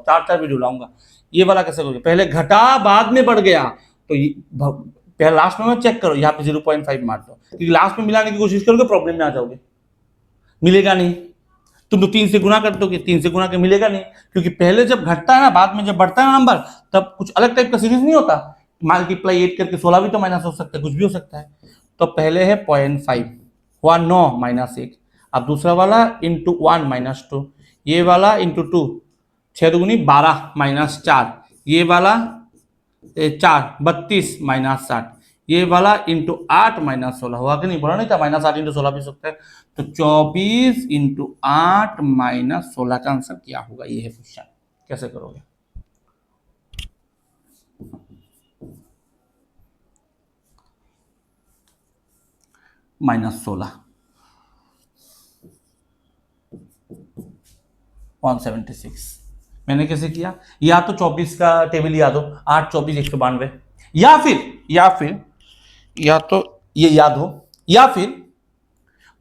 4 वीडियो लाऊंगा। ये वाला कैसे करोगे, पहले घटा बाद में बढ़ गया, तो पहले लास्ट में चेक करो, यहाँ पे 0.5 मार दो, क्योंकि लास्ट में मिलाने की कोशिश करोगे प्रॉब्लम में आ जाओगे, मिलेगा नहीं। तुम तो 3 से गुना कर दोगे, 3 से गुना के मिलेगा नहीं, क्योंकि पहले जब घटता है ना, बाद में जब बढ़ता है ना नंबर, तब कुछ अलग टाइप का सीरीज नहीं होता। मल्टीप्लाई 8 करके 16 भी तो माइनस हो सकता है, कुछ भी हो सकता है। तो पहले है 0.5 हुआ 9 -1। अब दूसरा वाला इंटू 1 -2, ये वाला इंटू 2, 6 दूनी 12 -4, ये वाला 4 32 -60, ये वाला इंटू 8 -16 हुआ कि नहीं, बोला नहीं था -8 इंटू 16 भी सकता है। तो 24 इंटू 8 -16 का आंसर क्या होगा, ये है क्वेश्चन। कैसे करोगे, -16 176। मैंने कैसे किया, या तो 24 का टेबल याद हो, 8 24 192, या फिर या तो ये याद हो, या फिर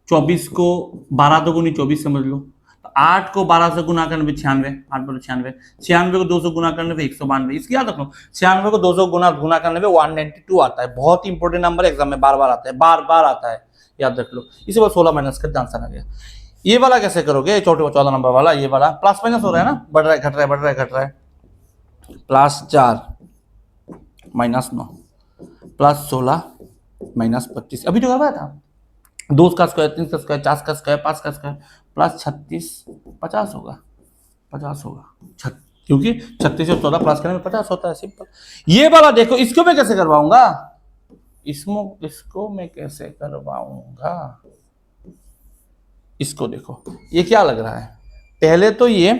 24 को 12 दो गुनी 24 समझ लो, तो 8 को 12 से गुना करने पे 96, 8 बटे 96, 96 को 200 गुना करने पे 192, इसकी याद रखो। 96 को 200 गुना करने पे 192 आता है। बहुत ही इंपॉर्टेंट नंबर, एग्जाम में बार बार आता है, बार आता है, याद रख लो। इसी बार 16 माइनस कर आंसर आ गया। ये वाला कैसे करोगे, 14 नंबर वाला, ये वाला प्लस माइनस हो रहा है ना, बढ़ रहा है घट रहा है, +4 -9 +16 -25, अभी तो करवाया था। 2 का स्क्वायर, 3 का स्क्वायर, 4 का स्क्वायर, 5 का स्क्वायर, +36 50 होगा, 50 होगा, क्योंकि 36 से 14 प्लस करने में 50 होता है, सिंपल। ये वाला देखो, इसको मैं कैसे करवाऊंगा, इसको मैं कैसे करवाऊंगा, इसको देखो, ये क्या लग रहा है, पहले तो ये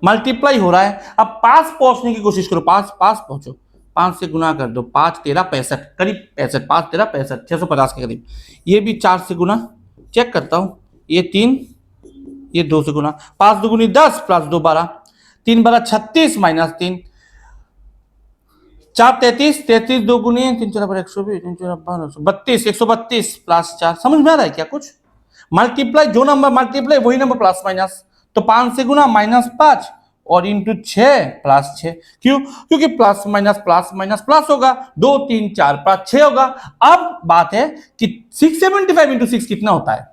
मल्टीप्लाई हो रहा है, अब पास पहुंचने की कोशिश करो, पास पहुंचो, 5 से गुना कर दो, 5 13 65, करीब 65, 5 13 65, 650 के करीब। ये भी 4 से गुना, चेक करता हूं, ये 3, ये 2 से गुना, 5 2 10 प्लस 2 12, 3 12 36 माइनस 3, 4 33, 33 2 3 4 120, 3 4 32, 132 प्लस 4। समझ में आ रहा है क्या कुछ? मल्टीप्लाई, जो नंबर मल्टीप्लाई वही नंबर प्लस माइनस, तो 5 से गुना -5 और इंटू 6 प्लस 6, क्यों? क्योंकि प्लस माइनस प्लस होगा, 2 3 4 5 6 होगा। अब बात है कि 675 इंटू 6 कितना होता है,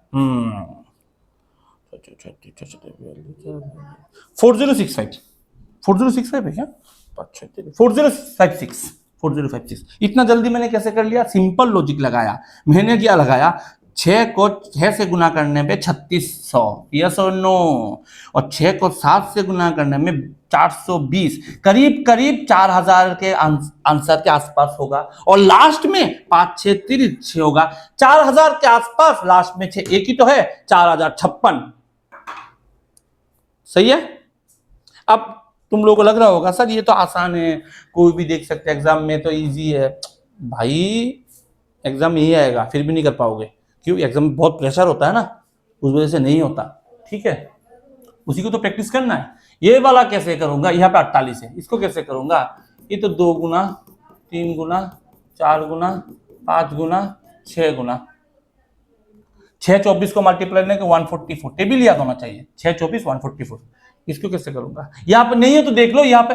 4065, 4065 है क्या? 4056, इतना जल्दी मैंने कैसे कर लिया? सिंपल लॉजिक लगाया। मैंने क्या लगाया, 6 को 6 से गुना करने पे 3600, यस और नो, और 6 को 7 से गुना करने में 420, करीब करीब 4000 के आंसर के आसपास होगा। और लास्ट में 5 6 30 6 होगा, 4000 के आसपास, लास्ट में 6 एक ही तो है, 4056। सही है? अब तुम लोगों को लग रहा होगा सर ये तो आसान है, कोई भी देख सकते हैं, एग्जाम में तो इजी है। भाई एग्जाम यही आएगा, फिर भी नहीं कर पाओगे, क्यों? एग्जाम में बहुत प्रेशर होता है ना, उस वजह से नहीं होता, ठीक है? उसी को तो प्रैक्टिस करना है। ये वाला कैसे करूंगा, यहाँ पे 48 है, इसको कैसे करूंगा, ये तो 2 गुना 3 गुना 4 गुना 5 गुना 6 गुना, 6 24 को मल्टीप्लाई करने के 144, टेबल याद होना चाहिए, 6 24 144। इसको कैसे करूंगा, यहाँ पे नहीं है तो देख लो, यहाँ पे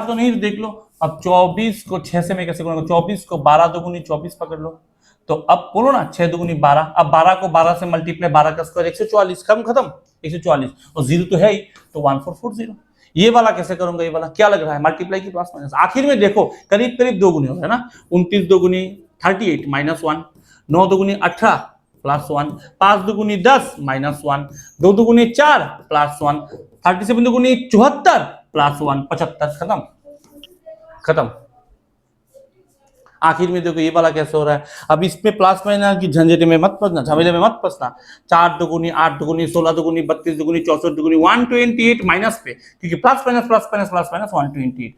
तो नहीं तो देख लो। अब 24 को 6 से मैं कैसे करूंगा, 24 को 12 2 24 पकड़ लो, तो अब बोलो ना 6 2 12, अब 12 को 12 से मल्टीप्लाई, 12 का स्क्वायर 144, कम खत्म 144, और 0 तो है ही, तो 1440। ये वाला कैसे करूंगा, ये वाला क्या लग रहा है, मल्टीप्लाई की प्लस माइनस, आखिर में देखो करीब करीब 2 गुने हो गए ना, 29 2 38 -1, 9 2 18 +1, 5 2 10 -1, 2 2 4 +1, 37 2 74 +1, 75, खत्म। आखिर में देखो ये वाला कैसे हो रहा है। अब इसमें प्लस माइनस की झंझट में मत फंसना, झमेले में मत फंसना। 4 2 8 2 16 2 32 2 64 2 128 माइनस पे, क्योंकि प्लस माइनस 128,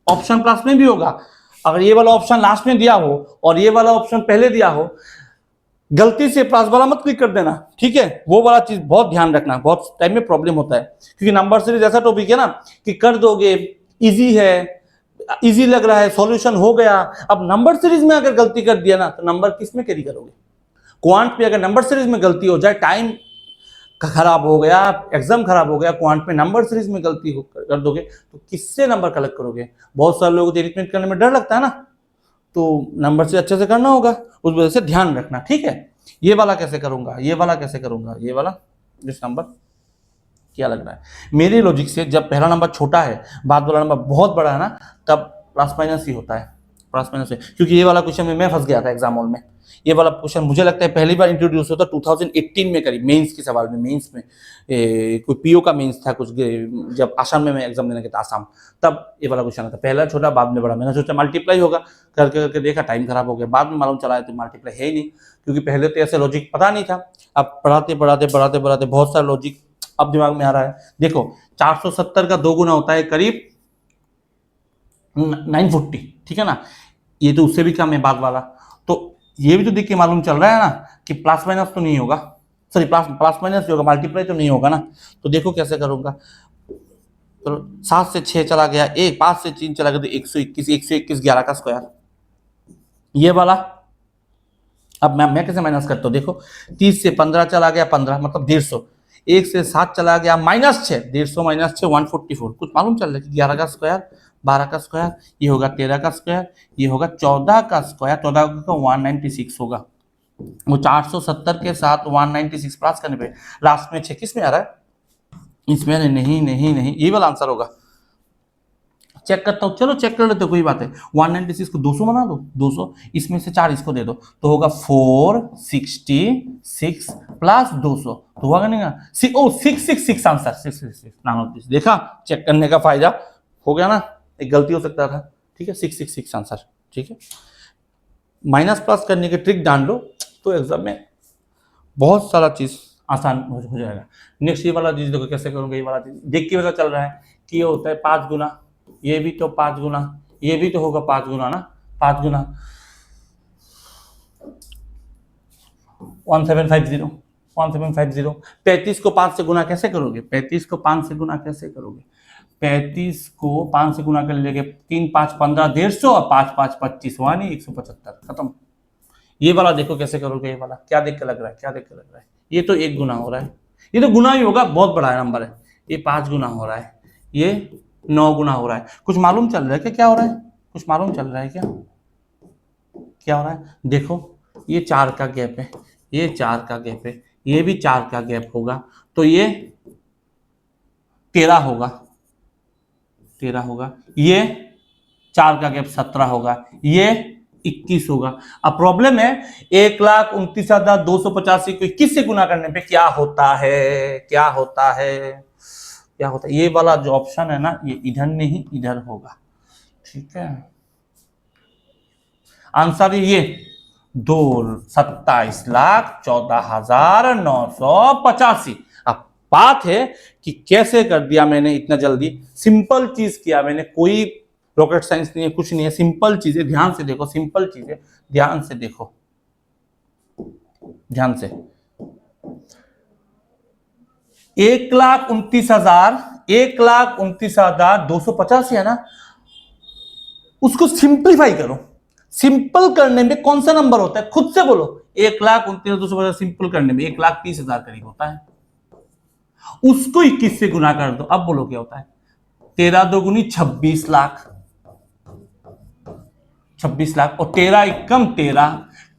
ऑप्शन प्लस में भी होगा। अगर ये वाला ऑप्शन लास्ट में दिया हो और ये वाला ऑप्शन पहले दिया हो, गलती से प्लस वाला मत क्लिक कर देना, ठीक है? वो वाला चीज बहुत ध्यान रखना, बहुत टाइम में प्रॉब्लम होता है, क्योंकि नंबर सीरीज ऐसा टॉपिक है ना कि कर दोगे, इजी है, इजी लग रहा है, सॉल्यूशन हो गया। अब नंबर सीरीज में अगर गलती कर दिया ना, तो नंबर किस में कैरी करोगे? क्वांट पे अगर नंबर सीरीज में गलती हो जाए, टाइम खराब हो गया, एग्जाम खराब हो गया, क्वांट में नंबर सीरीज में गलती कर दोगे, तो किससे नंबर कलेक्ट करोगे? बहुत सारे लोगों को अरेंजमेंट करने में डर लगता है ना, तो नंबर से अच्छे से करना होगा, उस वजह से ध्यान रखना, ठीक है? ये वाला कैसे करूंगा, ये वाला कैसे करूंगा, ये वाला जिस नंबर क्या लग रहा है मेरे लॉजिक से, जब पहला नंबर छोटा है, बाद वाला नंबर बहुत बड़ा है ना, तब प्लस माइनस ही होता है, प्लस माइनस है। क्योंकि ये वाला क्वेश्चन में मैं फंस गया था एग्जाम हॉल में। ये वाला क्वेश्चन मुझे लगता है पहली बार इंट्रोड्यूस होता 2018 में करीब, मेंस के सवाल में, मेंस में कोई पीओ का मेंस था कुछ, जब आसाम में मैं एग्जाम देने गया था, आसाम, तब ये वाला क्वेश्चन था, पहला छोटा बाद में बड़ा। मैंने सोचा मल्टीप्लाई होगा, करके करके देखा, टाइम खराब हो गया, बाद में मालूम चला है तो मल्टीप्लाई है ही नहीं, क्योंकि पहले तो ऐसे लॉजिक पता नहीं था। अब पढ़ाते बहुत सारा लॉजिक अब दिमाग में आ रहा है। देखो 470 का 2 गुना होता है करीब 940, ठीक है ना? ये तो उससे भी कम है बाद वाला, तो ये भी तो देख के मालूम चल रहा है ना कि प्लस माइनस तो नहीं होगा, सॉरी प्लस माइनस होगा, मल्टीप्लाई तो नहीं होगा ना। तो देखो कैसे करूंगा, तो 7 से 6 चला गया, 5 से 3 चला गया, तो 121 11 का स्क्वायर, ये वाला। अब मैं कैसे माइनस करता हूँ, देखो 30 से 15 चला गया, 15 मतलब 150, 1 से 7 चला गया, -6, 150 -6 144, कुछ मालूम चल रहा है कि 11 का स्क्वायर 12 का स्क्वायर, ये होगा 13 का स्क्वायर, ये होगा 14 का स्क्वायर, 14 का 196 होगा। वो 470 के साथ 196 प्लस करने पे लास्ट में 6 किस में आ रहा है, इसमें नहीं, ये वाला आंसर होगा। चेक करता हूँ, चलो चेक कर लेते हो, कोई बात है। 196 को 200 बना दो, 200 इसमें से 4 इसको दे दो, तो होगा 466 प्लस 200, तो होगा नहीं ना 666 आंसर 666 नानोतीस। देखा चेक करने का फायदा हो गया ना, एक गलती हो सकता था, ठीक है 666 आंसर, ठीक है। माइनस प्लस करने की ट्रिक जान लो तो एग्जाम में बहुत सारा चीज आसान हो जाएगा। नेक्स्ट ये वाला चीज देखो कैसे करूंगा, ये वाला चीज देख के पता चल रहा है कि ये होता है 5 गुना, ये भी तो 5 गुना, ये भी तो होगा 5 गुना ना, 5 गुना 1750 1750। 35 को 5 से गुना कैसे करोगे, 35 को 5 से गुना कैसे करोगे, 35 को 5 से गुना कर लेंगे, 3 5 15 150 और 5 5 25 हुआ नहीं 175, खत्म। ये वाला देखो कैसे करोगे, ये वाला क्या देख के लग रहा है, क्या देख के लग रहा है, ये तो 1 गुना हो रहा है, ये तो गुना ही होगा, बहुत बड़ा नंबर है, ये 5 गुना हो रहा है, ये 9 गुना हो रहा है। कुछ मालूम चल रहा है क्या हो रहा है, कुछ मालूम चल रहा है क्या, क्या हो रहा है, देखो ये 4 का गैप है, ये 4 का गैप है, ये भी 4 का गैप होगा, तो ये 13 होगा, 13 होगा, ये 4 का गैप 17 होगा, ये 21 होगा। अब प्रॉब्लम है 1,29,285 को 21 से गुना करने पे क्या होता है, क्या होता है, क्या होता है, ये वाला जो ऑप्शन है ना, ये इधर नहीं इधर होगा, ठीक है। आंसर ये 27,14,985। अब बात है कि कैसे कर दिया मैंने इतना जल्दी, सिंपल चीज किया मैंने, कोई रॉकेट साइंस नहीं है, कुछ नहीं है, सिंपल चीजें, ध्यान से देखो, सिंपल चीजें ध्यान से देखो, ध्यान से। 1,29,285 है ना, उसको सिंप्लीफाई करो। सिंपल करने में कौन सा नंबर होता है, खुद से बोलो। 1,29,250 सिंपल करने में 1,30,000 करीब होता है, उसको 21 से गुना कर दो, अब बोलो क्या होता है, 13 दूनी 26 लाख, 26 लाख और 13 एकम 13,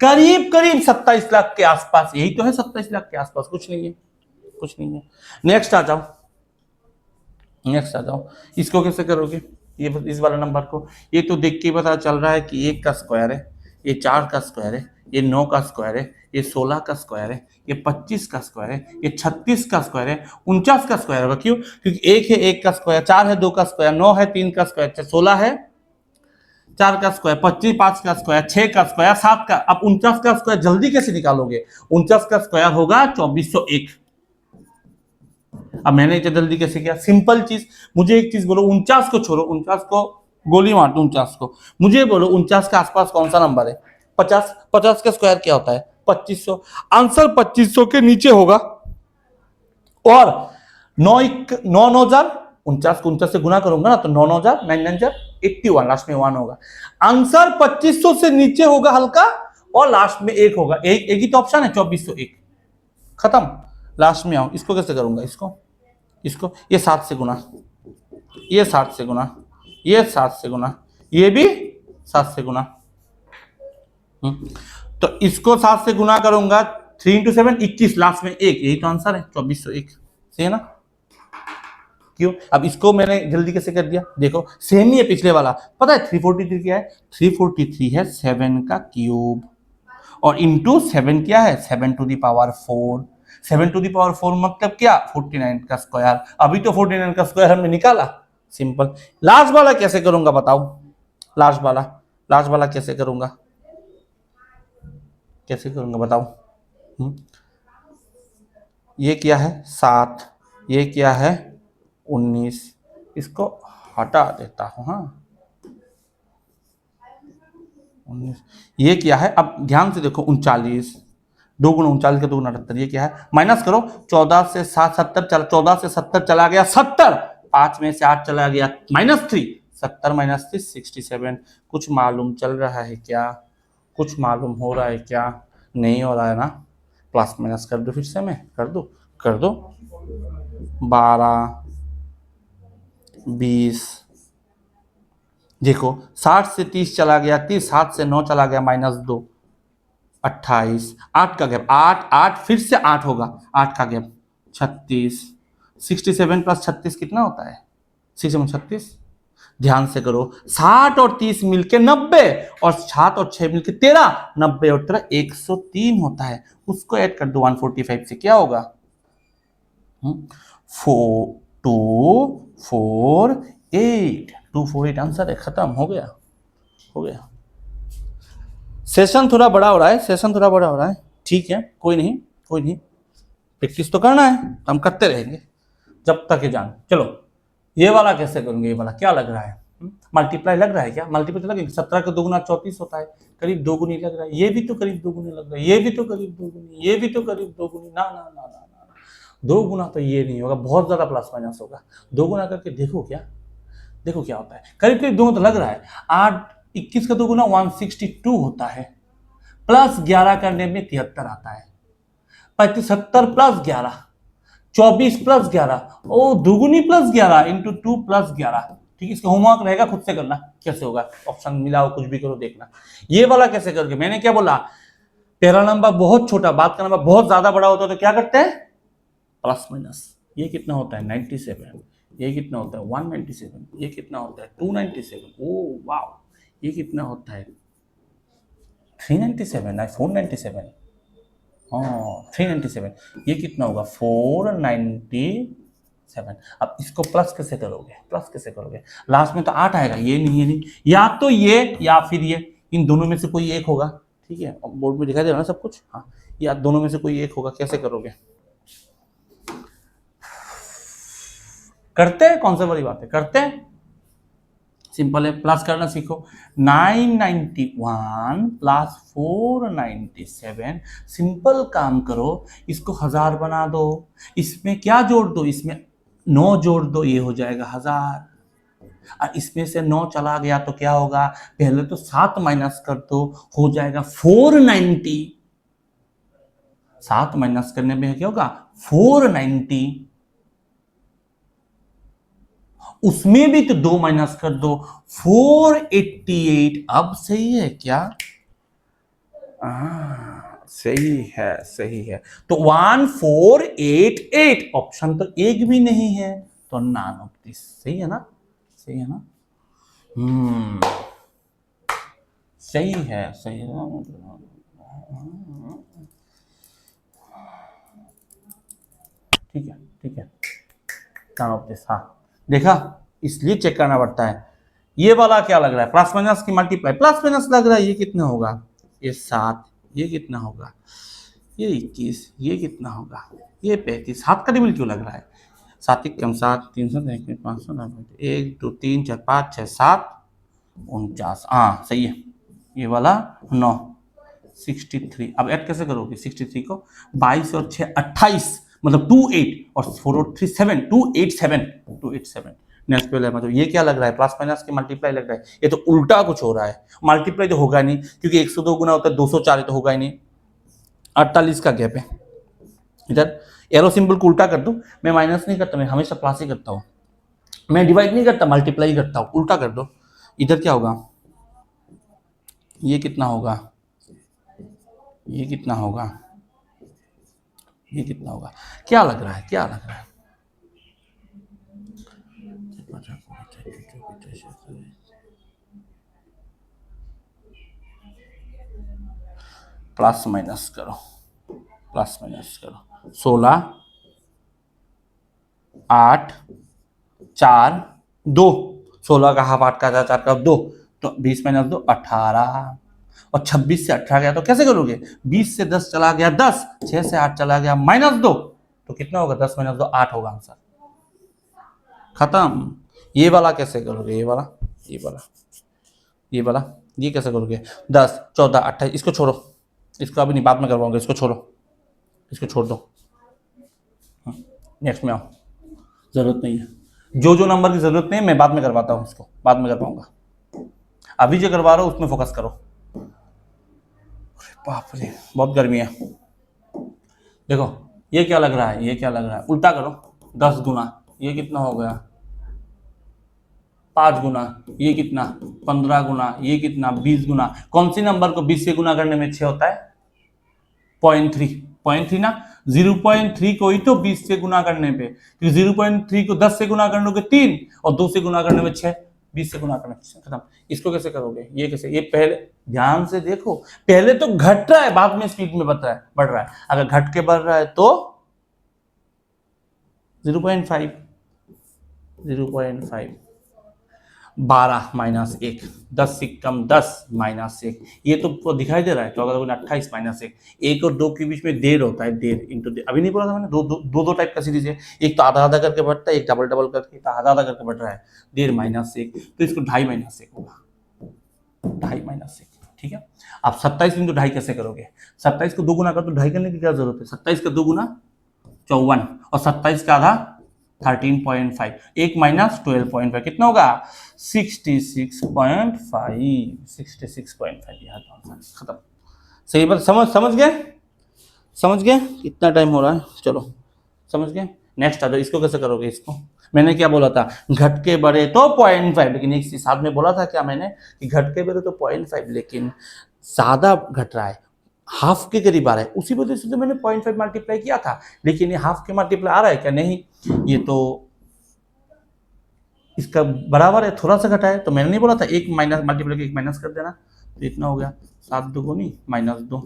करीब करीब 27 लाख के आसपास, यही तो है 27 लाख के आसपास, कुछ नहीं है, कुछ नहीं है। नेक्स्ट आ जाओ, नेक्स्ट आ जाओ, इसको कैसे करोगे, ये इस वाले नंबर को, ये तो देख के पता चल रहा है कि 1 का स्क्वायर है, ये 4 का स्क्वायर है, ये 9 का स्क्वायर है, ये 16 का स्क्वायर है, ये 25 का स्क्वायर है, ये 36 का स्क्वायर है, 49 का स्क्वायर होगा, क्यों, क्योंकि 1 है 1 का स्क्वायर, 4 है 2 का स्क्वायर, 9 है 3 का स्क्वायर, 16 है 4 का स्क्वायर, 25 5 का स्क्वायर, 6 का स्क्वायर, 7 का। अब 49 का स्क्वायर जल्दी कैसे निकालोगे, 49 का स्क्वायर होगा 2401। अब मैंने इतना जल्दी कैसे किया, सिंपल चीज, मुझे एक चीज बोलो, 49 को छोड़ो, 49 को गोली मार दो, 49 को, मुझे बोलो 49 के आसपास कौन सा नंबर है, 50, 50 का स्क्वायर क्या होता है 2500, आंसर 2500 के नीचे होगा, और 9,000 49 को 49 से गुना करूंगा ना, तो 9,000 9,981, लास्ट में 1 होगा, आंसर 2500 से नीचे होगा हल्का, और लास्ट में 1 होगा, एक ही तो ऑप्शन है 2401, खत्म। लास्ट में आओ, इसको कैसे करूंगा, इसको ये 7 से गुना, ये 7 से गुना, ये 7 से गुना, ये भी 7 से गुना, तो इसको 7 से गुना करूंगा, 3 × 7 21, लास्ट में 1, यही तो आंसर है 2401, सही है ना। क्यों, अब इसको मैंने जल्दी कैसे कर दिया, देखो सेम ही है पिछले वाला, पता है 343 क्या है, 343 है 7 का क्यूब, और इंटू 7 क्या है 7 to the power 4, 7 to the power 4 मतलब क्या 49 का स्क्वायर, अभी तो 49 का स्क्वायर हमने निकाला, सिंपल। लास्ट वाला कैसे करूंगा बताओ, लास्ट वाला कैसे करूंगा, कैसे करूंगा बताओ, ये क्या है 7, ये क्या है 19, इसको हटा देता हूं, हाँ 19, ये क्या है, अब ध्यान से देखो 39, 2 गुना 39 का 2 गुना 78, ये क्या है, माइनस करो, 14 से 7 70 चला, 14 से 70 चला गया 70, 5 में से 8 चला गया -3, 70 - 3 67। कुछ मालूम चल रहा है क्या, कुछ मालूम हो रहा है क्या, नहीं हो रहा है ना, प्लस माइनस कर दो, फिर से मैं कर दो 12 20, देखो 60 से 30 चला गया 30, 7 से 9 चला गया -2, 28, 8 का गैप, 8 फिर से 8 होगा, 8 का गैप 36, 67 + 36 कितना होता है 6 36, ध्यान से करो, 60 और 30 मिलके 90, और 7 और 6 मिलके 13, 90 और 13 103 होता है। उसको ऐड कर दो 145 से, क्या होगा? 248, 248 आंसर है, खत्म हो गया, हो गया। सेशन थोड़ा बड़ा हो रहा है, सेशन थोड़ा बड़ा हो रहा है, ठीक है, कोई नहीं, कोई नहीं, प्रैक्टिस तो करना है, हम करते रहेंगे जब तक ये जान। चलो ये वाला कैसे करूंगे, ये वाला क्या लग रहा है? मल्टीप्लाई लग रहा है क्या? मल्टीप्लाई तो लगेगा, 17 का 2 गुना 34 होता है, करीब 2 गुनी लग रहा है, ये भी तो करीब 2 गुनी लग रहा है, ये भी तो करीब 2 गुनी, ये भी तो करीब 2 गुनी, ना ना ना ना ना, 2 गुना तो ये नहीं होगा, बहुत ज्यादा प्लस माइनस होगा। 2 गुना करके देखो क्या, देखो क्या होता है, करीब करीब 2 तो लग रहा है। 8 21 का 2 गुना 162 होता है, प्लस 11 करने में 73 आता है, 75 प्लस 11 24 प्लस 11, ओ दुगुनी प्लस 11 इंटू 2 प्लस 11। ठीक है, इसका होमवर्क रहेगा, खुद से करना कैसे होगा, ऑप्शन मिलाओ कुछ भी करो देखना। ये वाला कैसे करके, मैंने क्या बोला, पहला नंबर बहुत छोटा, बात का नंबर बहुत ज्यादा बड़ा होता है तो क्या करते हैं, प्लस माइनस। ये कितना होता है 97, ये कितना होता है 197, ये कितना होता है 297, ओ वाओ, ये कितना होता है 397 ना 497, हाँ 397, ये कितना होगा 497। अब इसको प्लस कैसे करोगे, प्लस कैसे करोगे, लास्ट में तो 8 आएगा, ये नहीं, ये नहीं, या तो ये या फिर ये, इन दोनों में से कोई एक होगा। ठीक है, बोर्ड में दिखाई दे रहा ना सब कुछ, हाँ, या दोनों में से कोई एक होगा, कैसे करोगे, करते हैं, कौन सा बड़ी बात है, करते हैं, सिंपल है, प्लस करना सीखो। 991 प्लस 497, सिंपल काम करो, इसको 1000 बना दो, इसमें क्या जोड़ दो, इसमें 9 जोड़ दो, ये हो जाएगा 1000, और इसमें से 9 चला गया तो क्या होगा, पहले तो 7 माइनस कर दो, हो जाएगा 490, 7 माइनस करने में क्या होगा 490, उसमें भी तो 2 माइनस कर दो 488। अब सही है क्या, सही है, सही है, तो 1488, ऑप्शन तो एक भी नहीं है, तो none of this, सही है ना, सही है ना, सही है, सही है ना, ठीक है, ठीक है, none of this, हाँ देखा, इसलिए चेक करना पड़ता है। ये वाला क्या लग रहा है, प्लस माइनस की मल्टीप्लाई, प्लस माइनस लग रहा है, ये कितना होगा, ये 7, ये कितना होगा, ये 21, ये कितना होगा, ये 35, 7 का टेबल क्यों लग रहा है, 7 1 कम 7, 300 500 1 2 3 4 5 6 7 49, हाँ सही है, ये वाला 9 63। अब ऐड कैसे करोगे 63 को, 22 और 6 28, मतलब 28 और 4 और 3 7, 287। नेक्स्ट पे मतलब ये क्या लग रहा है, प्लस माइनस की मल्टीप्लाई लग रहा है, ये तो उल्टा कुछ हो रहा है, मल्टीप्लाई तो होगा नहीं, क्योंकि 102 गुना होता है 204, तो होगा ही नहीं, 48 का गैप है। इधर एरो सिंबल को उल्टा कर दो, मैं माइनस नहीं करता, मैं हमेशा प्लस ही करता हूँ, मैं डिवाइड नहीं करता, मल्टीप्लाई करता हूँ, उल्टा कर दो। इधर क्या होगा, ये कितना होगा, ये कितना होगा, ये कितना होगा, क्या लग रहा है, क्या लग रहा है, प्लस माइनस करो, प्लस माइनस करो, 16 8 4 2, 16 का हाफ 8 का 4 का 2, तो 20 माइनस 2 18, और 26 से 18 गया तो कैसे करोगे, 20 से 10 चला गया 10, 6 से 8 चला गया -2, तो कितना होगा 10 माइनस 2 8 होगा आंसर, खत्म। ये वाला कैसे करोगे, ये वाला, ये वाला, ये वाला, ये कैसे करोगे, 10 14 28, इसको छोड़ो, इसको अभी नहीं, बाद में करवाऊंगा, इसको छोड़ो, इसको छोड़ दो, नेक्स्ट में आओ, जरूरत नहीं है, जो नंबर की जरूरत नहीं है मैं बाद में करवाता हूँ, इसको बाद में करवाऊंगा, अभी जो करवा रहा हूँ उसमें फोकस करो। बाप रे बहुत गर्मी है, देखो ये क्या लग रहा है, ये क्या लग रहा है, उल्टा करो, 10 गुना, ये कितना हो गया 5 गुना, ये कितना 15 गुना, ये कितना 20 गुना, कौन सी नंबर को 20 से गुना करने में 6 होता है, 0.3 ना, 0.3 को ही तो 20 से गुना करने पे, क्योंकि 0.3 को 10 से गुना करने के 3 और 2 से गुना करने में 6, 20 से गुना करना, खत्म। इसको कैसे करोगे, ये कैसे, ये पहले ध्यान से देखो, पहले तो घट रहा है, बाद में स्पीड में बढ़ रहा है। अगर घट के बढ़ रहा है तो 0.5, 12 माइनस 1, 10 से कम 10 माइनस 1, ये तो दिखाई दे रहा है। तो अगर 28 माइनस 1, 1 और 2 के बीच में देर होता है, देर इंटू देर। अभी नहीं बोला था मैंने, दो टाइप का सीरीज है, एक तो आधा आधा करके बढ़ता है, एक डबल डबल करके, आधा आधा करके बढ़ रहा है, देर माइनस 1, तो इसको 2.5 माइनस 1 होगा, 2.5 माइनस 1, ठीक है। आप 27 इंटू 2.5 कैसे करोगे, 27 को 2 गुना कर तो 2.5 करने की क्या जरूरत है, 27 का 2 गुना 54, और 27 का आधा 13.5, 1 माइनस 12.5 कितना होगा, 66.5, 66.5, यार खत्म। सही बात, समझ गए कितना टाइम हो रहा है, चलो समझ गए। नेक्स्ट आ जाओ, इसको कैसे करोगे, इसको मैंने क्या बोला था, घट के बढ़े तो 0.5, लेकिन एक साथ में बोला था क्या मैंने कि घट के बढ़े तो 0.5, लेकिन ज्यादा घट रहा है, हाफ के करीब आ रहा है, उसी वजह से तो मैंने 0.5 मल्टीप्लाई किया था। लेकिन ये हाफ के मल्टीप्लाई आ रहा है क्या, नहीं, ये तो इसका बराबर है, थोड़ा सा घटा है। तो मैंने नहीं बोला था 1 माइनस मल्टीप्लाई 1 माइनस कर देना, तो इतना हो गया 7 दुगुनी माइनस 2,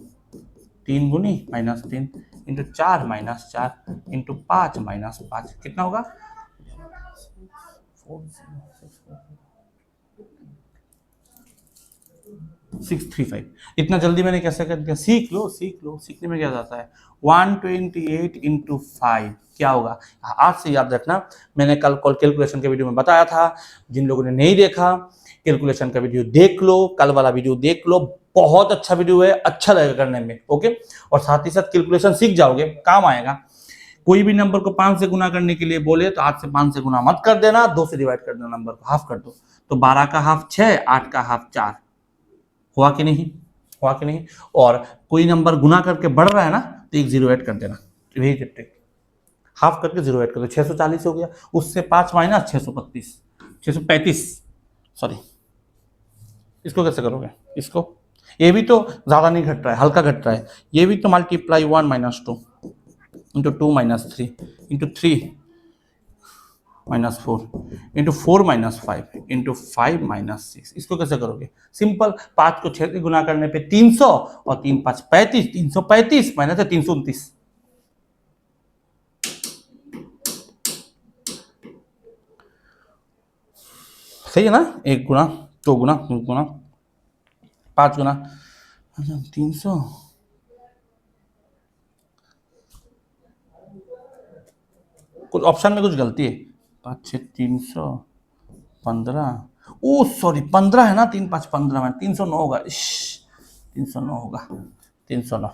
3 गुनी minus 3, into 4 minus 4, into 5 minus 5, कितना होगा 635। इतना जल्दी मैंने कैसे कर दिया, सीख लो, सीखने में क्या जाता है। 128 इंटू 5 क्या होगा, आज से याद रखना, मैंने कल कैलकुलेशन के वीडियो में बताया था, जिन लोगों ने नहीं देखा कैलकुलेशन का वीडियो देख लो, कल वाला वीडियो देख लो, बहुत अच्छा वीडियो है, अच्छा लगेगा करने में, ओके। और साथ ही साथ कैलकुलेशन सीख जाओगे, काम आएगा। कोई भी नंबर को 5 से गुना करने के लिए बोले तो आज से 5 से गुना मत कर देना, 2 से डिवाइड कर देना, नंबर को हाफ कर दो, तो 12 का हाफ 6, 8 का हाफ 4, हुआ कि नहीं। और कोई नंबर गुना करके बढ़ रहा है ना, तो एक 0 ऐड कर देना, तो यही ट्रिक, हाफ करके 0 ऐड कर दो, 640 हो गया, उससे 5 माइनस 635, सॉरी। इसको कैसे करोगे, इसको, ये भी तो ज्यादा नहीं घट रहा है, हल्का घट रहा है, ये भी तो multiply 1 minus 2 into 2 minus 3 into 3 minus 4 into 4 minus 5 into 5 minus 6, इसको कैसे करोगे, सिंपल, 5 को 6 से गुना करने पे 300, और 3 5 35, 335 माइनस है 329, सही है ना, 1 गुना 2 गुना 3 गुना 5 गुना 300, कुछ ऑप्शन में कुछ गलती है, 5 6 315, ओ सॉरी 15 है ना, 3 5 15 में 309 होगा, 309 होगा, 309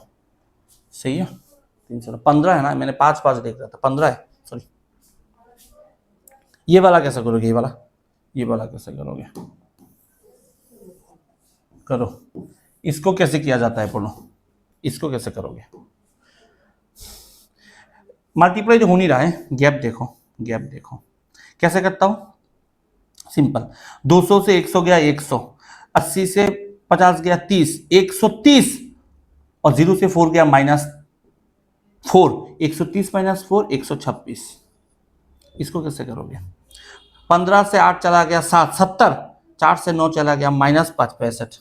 सही है, 309, 15 है ना, मैंने 5 5 देख रहा था, 15 है, सॉरी। ये वाला कैसे करोगे, ये वाला कैसे करोगे, करो, इसको कैसे किया जाता है बोलो, इसको कैसे करोगे, मल्टीप्लाई जो हो नहीं रहा है, गैप देखो कैसे करता हूं, सिंपल, 200 से 100 गया 100, 80 से 50 गया 30, 130, और 0 से 4 गया -4, 130 -4 126, इसको कैसे करोगे, 15 से 8 चला गया 7 70, 4 से 9 चला गया -5 65,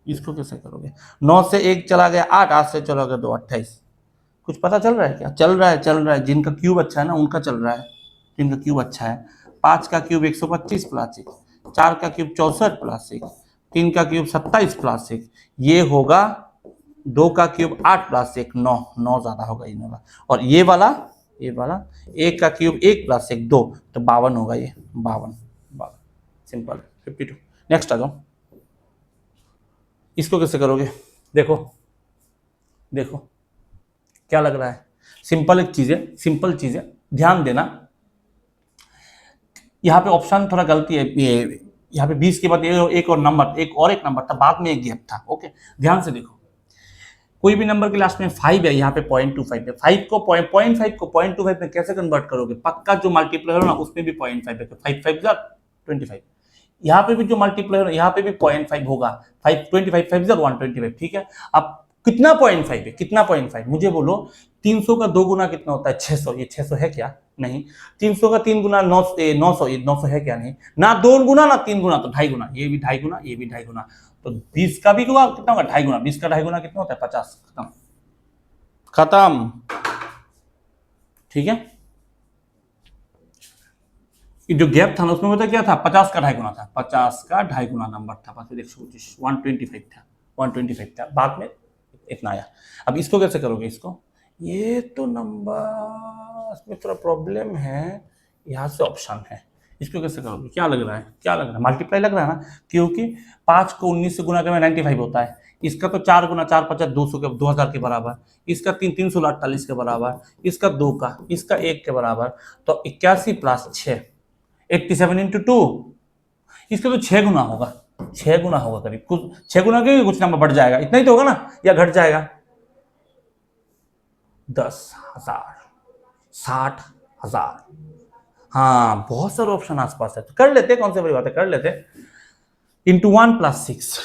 इसको कैसे करोगे, 9 से 1 चला गया 8, 8 से चला गया 2 28, कुछ पता चल रहा है क्या, चल रहा है, जिनका क्यूब अच्छा है ना उनका चल रहा है, जिनका क्यूब अच्छा है, 5 का क्यूब 125 प्लस 1, 4 का क्यूब 64 प्लस 1, 3 का क्यूब 27 प्लस 1, ये होगा 2 का क्यूब 8 प्लस 1 9, 9 ज्यादा होगा इन वाला, और ये वाला 1 का क्यूब 1 प्लस 1 2, तो 52 होगा, ये 52, सिंपल 52। नेक्स्ट आ जाओ, इसको कैसे करोगे, देखो क्या लग रहा है, सिंपल चीज है, ध्यान देना, यहाँ पे ऑप्शन थोड़ा गलती है, यहाँ पे 20 के बाद एक और नंबर था, बाद में एक गैप था, ओके, ध्यान से देखो, कोई भी नंबर के लास्ट में 5 है, यहाँ पे 0.25 है, 5 को 0.25 में कैसे कन्वर्ट करोगे, पक्का जो मल्टीप्लाई हो ना उसमें भी 0.5 है, 5 5 25, यहाँ पे भी जो मल्टीप्लाई हो ना यहाँ पे भी 0.5 होगा, 5 25 5 125, ठीक है। अब कितना 0.5 है, मुझे बोलो, 300 का 2 गुना कितना होता है, 600, ये 600 है क्या, नहीं, 300 का 3 गुना 900 900 है क्या? नहीं ना, 2 गुना ना 3 गुना, तो 2.5 गुना, ये भी 2.5 गुना, ये भी 2.5 गुना, तो 20 का भी कितना होगा? 2.5 गुना। 20 का 2.5 गुना कितना होता है? 50। खत्म खत्म। ठीक है, ये जो गैप था ना उसमें पता क्या था? 50 का 2.5 गुना था, 50 का 2.5 गुना नंबर था, 125 125 था, 125 था, बाद में इतना आया। अब इसको कैसे करोगे? इसको, ये तो नंबर इसमें थोड़ा प्रॉब्लम है, यहाँ से ऑप्शन है, इसको कैसे करोगे? क्या लग रहा है? क्या लग रहा है? मल्टीप्लाई लग रहा है ना, क्योंकि 5 को 19 से गुना करने में 95 होता है, इसका तो 4 गुना 4 50 200 के 2000 के बराबर, इसका 3 316 48 के बराबर, इसका 2 का, इसका 1 के बराबर, तो 81 प्लस 6 87 इंटू 2, इसका तो 6 गुना होगा, 6 गुना होगा करीब, कुछ 6 गुना के कुछ नंबर बढ़ जाएगा, इतना ही तो होगा ना, या घट जाएगा? 10,000, 60,000। हाँ, बहुत सारे ऑप्शन आसपास है, तो कर लेते, कौन सी बड़ी बात है, कर लेते। इंटू 1 प्लस 6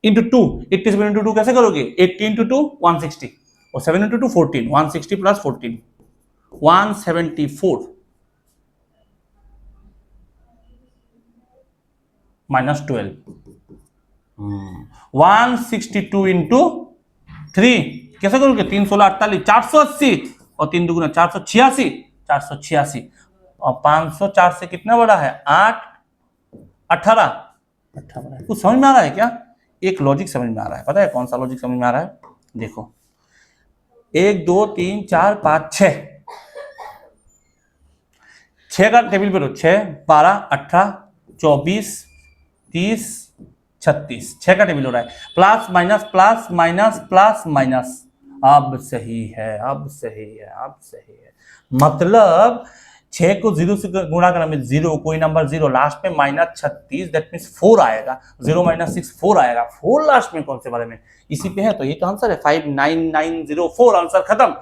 इंटू 2, 87 इंटू 2 कैसे करोगे? 80 इंटू 2 160, और 7 इंटू 2 14, 160 प्लस 14 174 माइनस 12, 162 इंटू 3 कैसे करोगे? 3 16 48 480, और 3 दुगुना 486, 486, और 504 से कितना बड़ा है? 8 18 18 कुछ समझ में आ रहा है क्या? एक लॉजिक समझ में आ रहा है, पता है कौन सा लॉजिक समझ में आ रहा है? देखो, 1 2 3 4 5 6, 6 का टेबल पे 6 12 18 24 30 36, 6 का टेबल हो रहा है, plus minus plus minus plus minus, अब सही है, अब सही है, अब सही है, मतलब 6 को 0 से गुणा करने में 0, कोई नंबर 0, लास्ट में माइनस 36, दैट मीन्स 4 आएगा, 0 माइनस 6 4 आएगा, 4 लास्ट में कौन से बारे में? इसी पे है, तो ये तो आंसर है 59904, आंसर खत्म।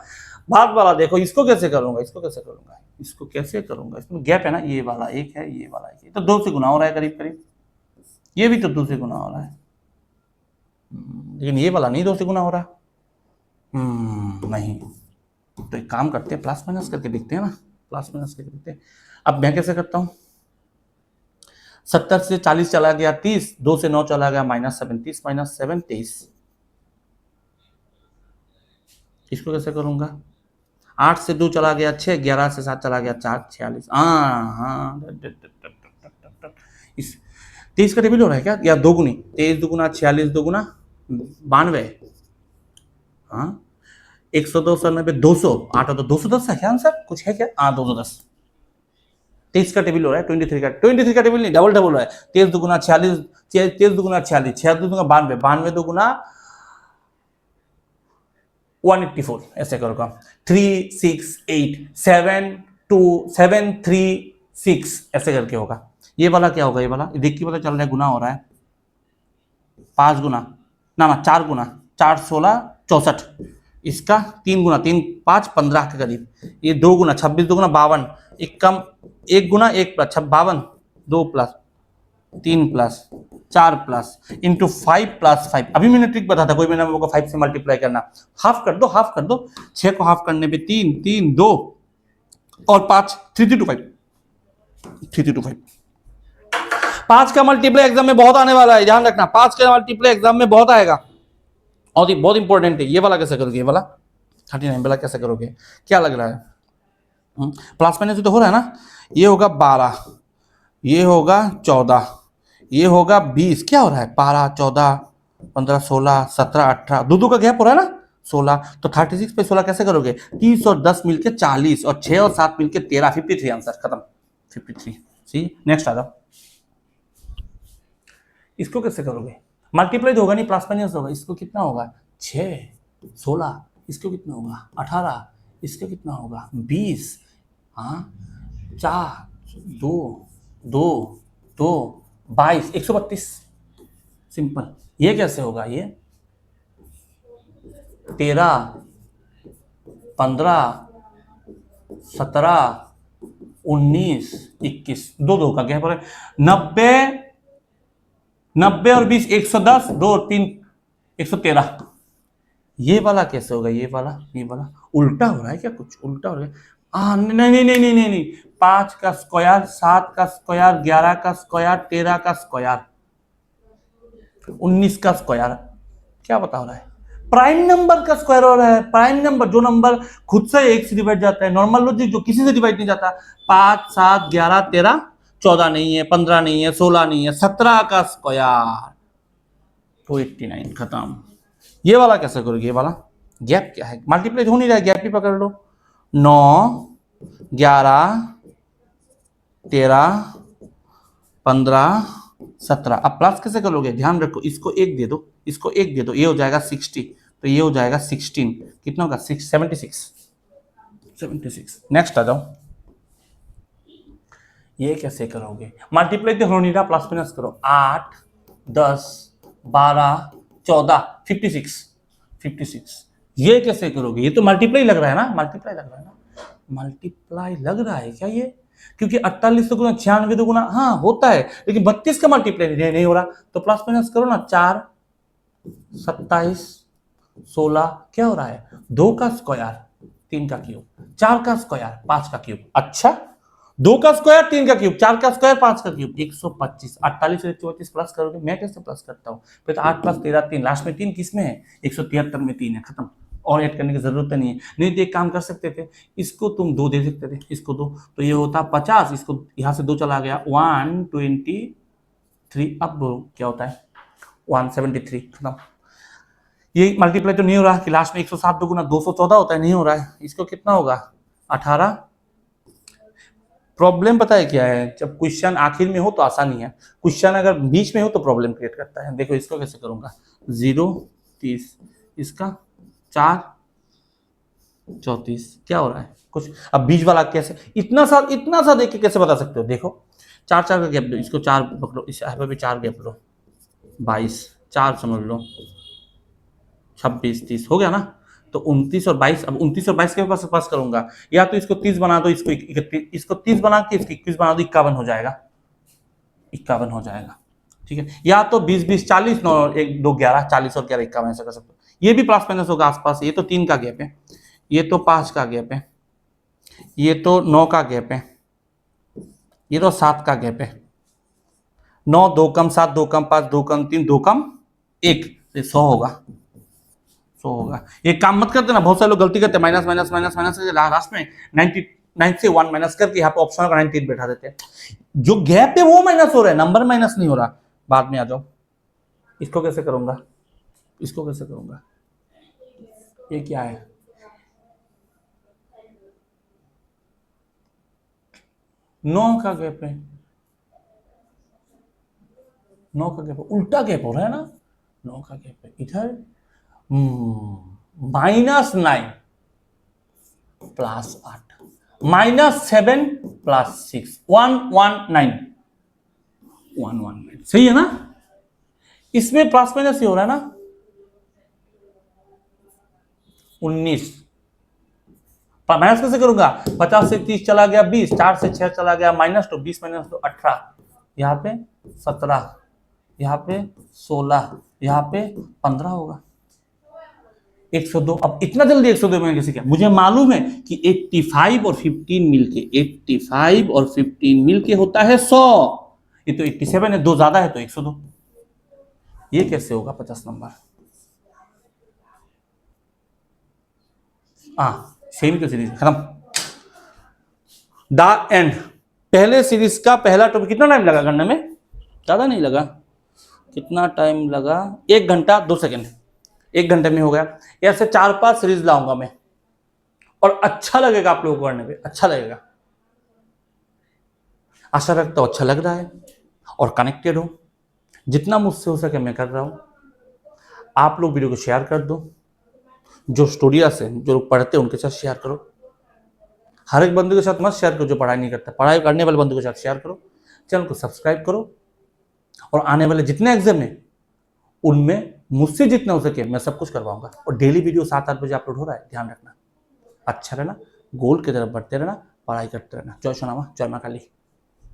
बाद वाला देखो, इसको कैसे करूंगा? इसको कैसे करूंगा? इसको कैसे करूंगा? इसमें गैप है ना, ये वाला एक है, ये वाला एक है, तो 2 से गुना हो रहा है करीब करीब, ये भी तो 2 से गुना हो रहा है, लेकिन ये वाला नहीं 2 से गुना हो रहा। नहीं, तो एक काम करते हैं, प्लस माइनस करके देखते हैं ना, प्लस माइनस करके देखते हैं। अब मैं कैसे करता हूं? 70 से 40 चला गया 30, 2 से 9 चला गया माइनस 7, 30 माइनस 7 23, इसको कैसे करूंगा? 8 से 2 चला गया 6, 11 से 7 चला गया 4 46, हाँ, इस 23 का टेबल हो रहा है क्या? या 2 गुनी, 23 दुगुना 46 दुगुना 92, हाँ, 102 90 200, 8 तो 210 है क्या आंसर? कुछ है क्या? हाँ, 210। 23 का टेबल हो रहा है, 23 का टेबल नहीं, डबल डबल हो रहा है, 23 दुगुना 46, 23 दुगुना 46, 6 दुगुना 92, 92 दुगुना 184, ऐसे करोगा, 3 6 8 7 2 7 3 6, ऐसे करके होगा। ये वाला क्या होगा? ये वाला देख के पता चल रहा है, गुना हो रहा है, 5 गुना ना 4 गुना 4 16 64, इसका 3 गुना 3 5 15 के करीब, ये 2 गुना 26 2 गुना 52, एक कम 1 गुना 1 plus 52, 2 plus 3 plus 4 plus into 5 plus 5, अभी मैंने ट्रिक बताया था, कोई मैंने वो 5 से मल्टीप्लाई करना, हाफ कर दो, हाफ कर दो, 6 को हाफ करने पे 3 3 2 और 5 3 3 2 5, 3 3 2 5। 5 का मल्टीप्लाई एग्जाम में बहुत आने वाला है, ध्यान रखना, 5 का मल्टीप्लाई एग्जाम में बहुत आएगा, और ये बहुत इंपॉर्टेंट है। ये वाला कैसे करोगे? ये वाला 39 वाला कैसे करोगे? क्या लग रहा है? प्लस माइनस तो हो रहा है ना, ये होगा 12, ये होगा 14, ये होगा 20, क्या हो रहा है? 12 14 15 16 17 18, दो का गैप हो रहा है ना, 16, तो 36 पे 16 कैसे करोगे? 30 और 10 मिलके 40, और 6 और 7 मिलके 13, 53, आंसर खत्म, 53। सी नेक्स्ट आ जाओ, इसको कैसे करोगे? मल्टीप्लाई तो होगा नहीं, प्लस माइनस होगा, इसको कितना होगा? 6 16, इसको कितना होगा? 18, इसको कितना होगा? 20, हाँ, 4 2 2 2 22, 132, सिंपल। ये कैसे होगा? ये 13 15 17 19 21, दो का गैप है, 90 और 20 110, 2 और 3 113। ये वाला कैसे होगा? ये वाला उल्टा हो रहा है क्या? कुछ उल्टा हो रहा है, नहीं नहीं नहीं नहीं नहीं नहीं, 5 का स्क्वायर, 7 का स्क्वायर, 11 का स्क्वायर, 13 का स्क्वायर, 19 का स्क्वायर, क्या बता रहा है? प्राइम नंबर का स्क्वायर हो रहा है। प्राइम नंबर, जो नंबर खुद से 1 से डिवाइड जाता है, नॉर्मल लॉजिक जो किसी से डिवाइड नहीं जाता। 5, 7, 11, 13, 14 नहीं है, 15 नहीं है, 16 नहीं है, 17 का स्क्वायर, 289, खत्म। ये वाला कैसे करोगे? ये वाला गैप क्या है? मल्टीप्लाई हो नहीं रहा है, गैप ही पकड़ लो। 9, 11, 13, 15, 17। अब प्लस कैसे करोगे? ध्यान रखो, इसको 1 दे दो, इसको 1 दे दो, ये हो जाएगा 60, तो ये हो जाएगा 16, कितना होगा? 76। नेक्स्ट आ जाओ। ये कैसे करोगे? मल्टीप्लाई तो हो नहीं रहा, प्लस माइनस करो। 8, 10, 12, 14, 56। ये कैसे करोगे? ये तो मल्टीप्लाई लग रहा है ना, मल्टीप्लाई लग रहा है क्या ये? क्योंकि 48 तो गुना 96 तो गुना, हाँ होता है, लेकिन 32 का मल्टीप्लाई नहीं हो रहा, तो प्लस माइनस करो ना। 4, 27, 16, क्या हो रहा है? 2 का स्क्वायर, 3 का क्यूब, 4 का स्क्वायर, 5 का क्यूब। अच्छा, 2 का स्क्वायर, 3 का क्यूब, 4 का स्क्वायर, 5 का क्यूब, 125। 48 और 125 प्लस करोगे, मैं कैसे प्लस करता हूँ? फिर तो 8 प्लस 13, 3, लास्ट में 3 किस में है? 173 में 3 है, खत्म। और ऐड करने की जरूरत नहीं है। नहीं तो एक काम कर सकते थे, इसको तुम 2 दे सकते थे, इसको 2, तो ये होता 50, इसको यहां से 2 चला गया, 123। अब क्या होता है? 173, खत्म। ये मल्टीप्लाई तो नहीं हो रहा कि लास्ट में 107 दो गुना 214 होता है, नहीं हो रहा है। इसको कितना होगा? 18। प्रॉब्लम पता है क्या है? जब क्वेश्चन आखिर में हो तो आसानी है, क्वेश्चन अगर बीच में हो तो प्रॉब्लम क्रिएट करता है। देखो इसको कैसे करूंगा? 0, 30, इसका 4, 34, क्या हो रहा है? कुछ। अब बीच वाला कैसे? इतना सा देख के कैसे बता सकते हो? देखो 4 4 का गैप दो, इसको 4 पकड़ो, इस यहाँ पे भी 4 गैप लो, 22, 4 समझ लो, 26, 30 हो गया ना। तो 29 और 22, अब 29 और 22 के पास करूंगा, या तो इसको 30 बना दो, इसको 31, इसको 30 बना के इसको 21 बना दो, 51 हो जाएगा, 51 हो जाएगा। ठीक है, या तो 20 20 40, 9 1 2 11, 40 और 11 51 ऐसा कर सकते हो। ये भी प्लस माइनस होगा आसपास। ये तो 3 का गैप है, ये तो 5 का गैप है, ये तो 9 का गैप है, ये तो 7 का गैप है। 9 2 कम 7 2 कम 5 2 कम 3 2 कम 1, 100 होगा, 100 होगा। ये काम मत करते ना, बहुत सारे लोग गलती करते हैं, minus minus minus minus last में 99 से 1 माइनस करके यहाँ पे ऑप्शन का 98 बैठा देते हैं। जो गैप है वो माइनस हो रहा है, नंबर माइनस नहीं हो रहा। बाद में आ जाओ, इसको कैसे करूंगा? इसको कैसे करूंगा? ये क्या है? 9 का गैप है, 9 का गैप, उल्टा गैप हो रहा है ना। 9 का गैप है इधर, -9 प्लस 8, -7 प्लस 6, 119, 119, सही है ना? इसमें प्लस माइनस ही हो रहा है ना। 19 माइनस कैसे करूंगा? 50 से 30 चला गया 20, 4 से 6 चला गया -2, 20 -2 18, यहाँ पे 17, यहाँ पे 16, यहाँ पे 15 होगा, 102। अब इतना जल्दी 102 मैंने कैसे किया? मुझे मालूम है कि 85 और 15 मिलके, 85 और 15 मिलके होता है 100। ये तो 87 है, 2 ज्यादा है तो 102। ये कैसे होगा 50 नंबर? सेम तो सीरीज खत्म, द एंड। पहले सीरीज का पहला टॉपिक कितना टाइम लगा करने में? ज्यादा नहीं लगा। कितना टाइम लगा? 1 घंटा 2 सेकंड, 1 घंटे में हो गया। ऐसे 4-5 सीरीज लाऊंगा मैं, और अच्छा लगेगा आप लोगों को करने पे, अच्छा लगेगा। आशा रखता हूं अच्छा लग रहा है और कनेक्टेड हो। जितना मुझसे हो सके मैं कर रहा हूं। आप लोग वीडियो को शेयर कर दो, जो स्टूडियस है, जो लोग पढ़ते हैं उनके साथ शेयर करो। हर एक बंदे के साथ मत शेयर करो जो पढ़ाई नहीं करता, पढ़ाई करने वाले बंदे के साथ शेयर करो। चैनल को सब्सक्राइब करो, और आने वाले जितने एग्जाम है उनमें मुझसे जितना हो सके मैं सब कुछ करवाऊंगा। और डेली वीडियो 7-8 बजे अपलोड हो रहा है, ध्यान रखना। अच्छा रहना, गोल की तरफ बढ़ते रहना, पढ़ाई करते रहना। जय सोनामा, जय मां काली।